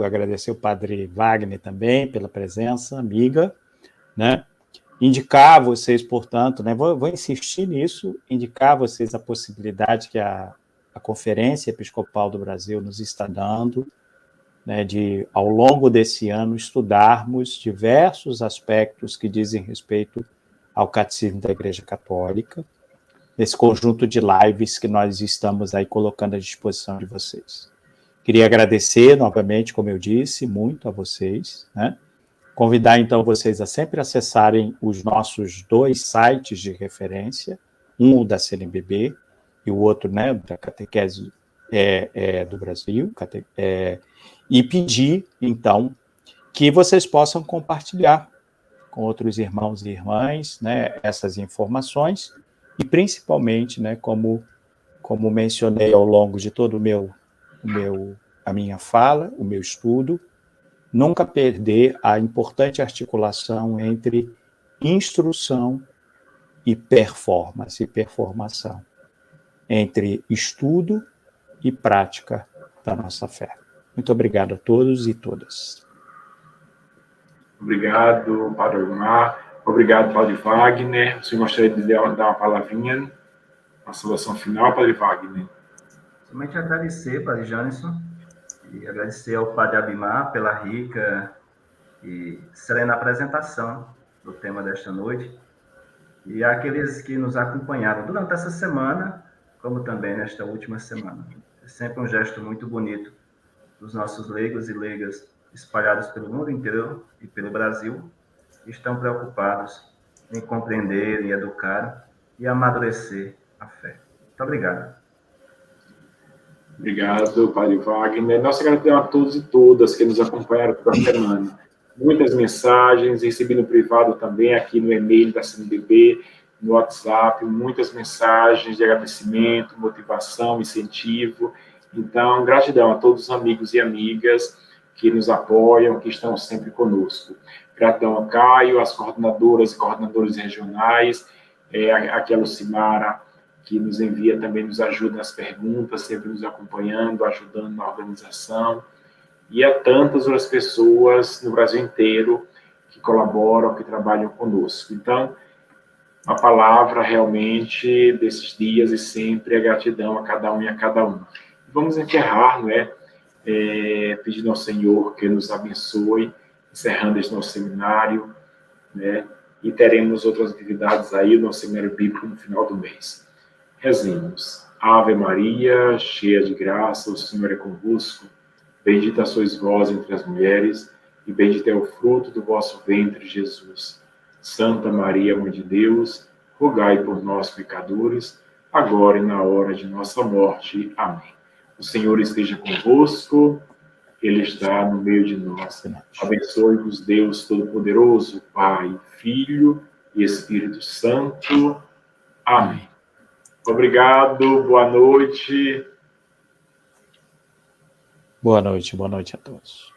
o Padre Wagner também pela presença, amiga, né? Indicar a vocês, portanto, né, vou insistir nisso, indicar a vocês a possibilidade que a Conferência Episcopal do Brasil nos está dando, né, de, ao longo desse ano, estudarmos diversos aspectos que dizem respeito ao Catecismo da Igreja Católica, nesse conjunto de lives que nós estamos aí colocando à disposição de vocês. Queria agradecer, novamente, como eu disse, muito a vocês, né? Convidar, então, vocês a sempre acessarem os nossos 2 sites de referência, um da CNBB e o outro, né, da Catequese do Brasil, e pedir, então, que vocês possam compartilhar com outros irmãos e irmãs, né, essas informações, e principalmente, né, como mencionei ao longo de todo a minha fala, o meu estudo, nunca perder a importante articulação entre instrução e performance, e performação, entre estudo e prática da nossa fé. Muito obrigado a todos e todas. Obrigado, Padre Omar. Obrigado, Padre Wagner. O senhor gostaria de dar uma palavrinha, uma saudação final, Padre Wagner? Somente agradecer, Padre Janison, e agradecer ao Padre Abimar pela rica e serena apresentação do tema desta noite, e àqueles que nos acompanharam durante essa semana, como também nesta última semana. É sempre um gesto muito bonito dos nossos leigos e leigas espalhados pelo mundo inteiro e pelo Brasil, que estão preocupados em compreender e educar e amadurecer a fé. Muito obrigado. Obrigado, Padre Wagner. Nossa gratidão a todos e todas que nos acompanharam pela semana. Muitas mensagens, recebi no privado também, aqui no e-mail da CNBB, no WhatsApp, muitas mensagens de agradecimento, motivação, incentivo. Então, gratidão a todos os amigos e amigas que nos apoiam, que estão sempre conosco. Gratidão ao Caio, às coordenadoras e coordenadores regionais, aqui a Lucimara, que nos envia também, nos ajuda nas perguntas, sempre nos acompanhando, ajudando na organização, e a tantas outras pessoas no Brasil inteiro que colaboram, que trabalham conosco. Então, a palavra realmente desses dias e sempre é gratidão a cada um e a cada uma. Vamos encerrar, não é? Pedindo ao Senhor que nos abençoe, encerrando este nosso seminário, né? E teremos outras atividades aí no nosso seminário bíblico no final do mês. Rezemos. Ave Maria, cheia de graça, o Senhor é convosco. Bendita sois vós entre as mulheres, e bendito é o fruto do vosso ventre, Jesus. Santa Maria, Mãe de Deus, rogai por nós, pecadores, agora e na hora de nossa morte. Amém. O Senhor esteja convosco, Ele está no meio de nós. Abençoe-vos, Deus Todo-Poderoso, Pai, Filho e Espírito Santo. Amém. Obrigado, boa noite. Boa noite a todos.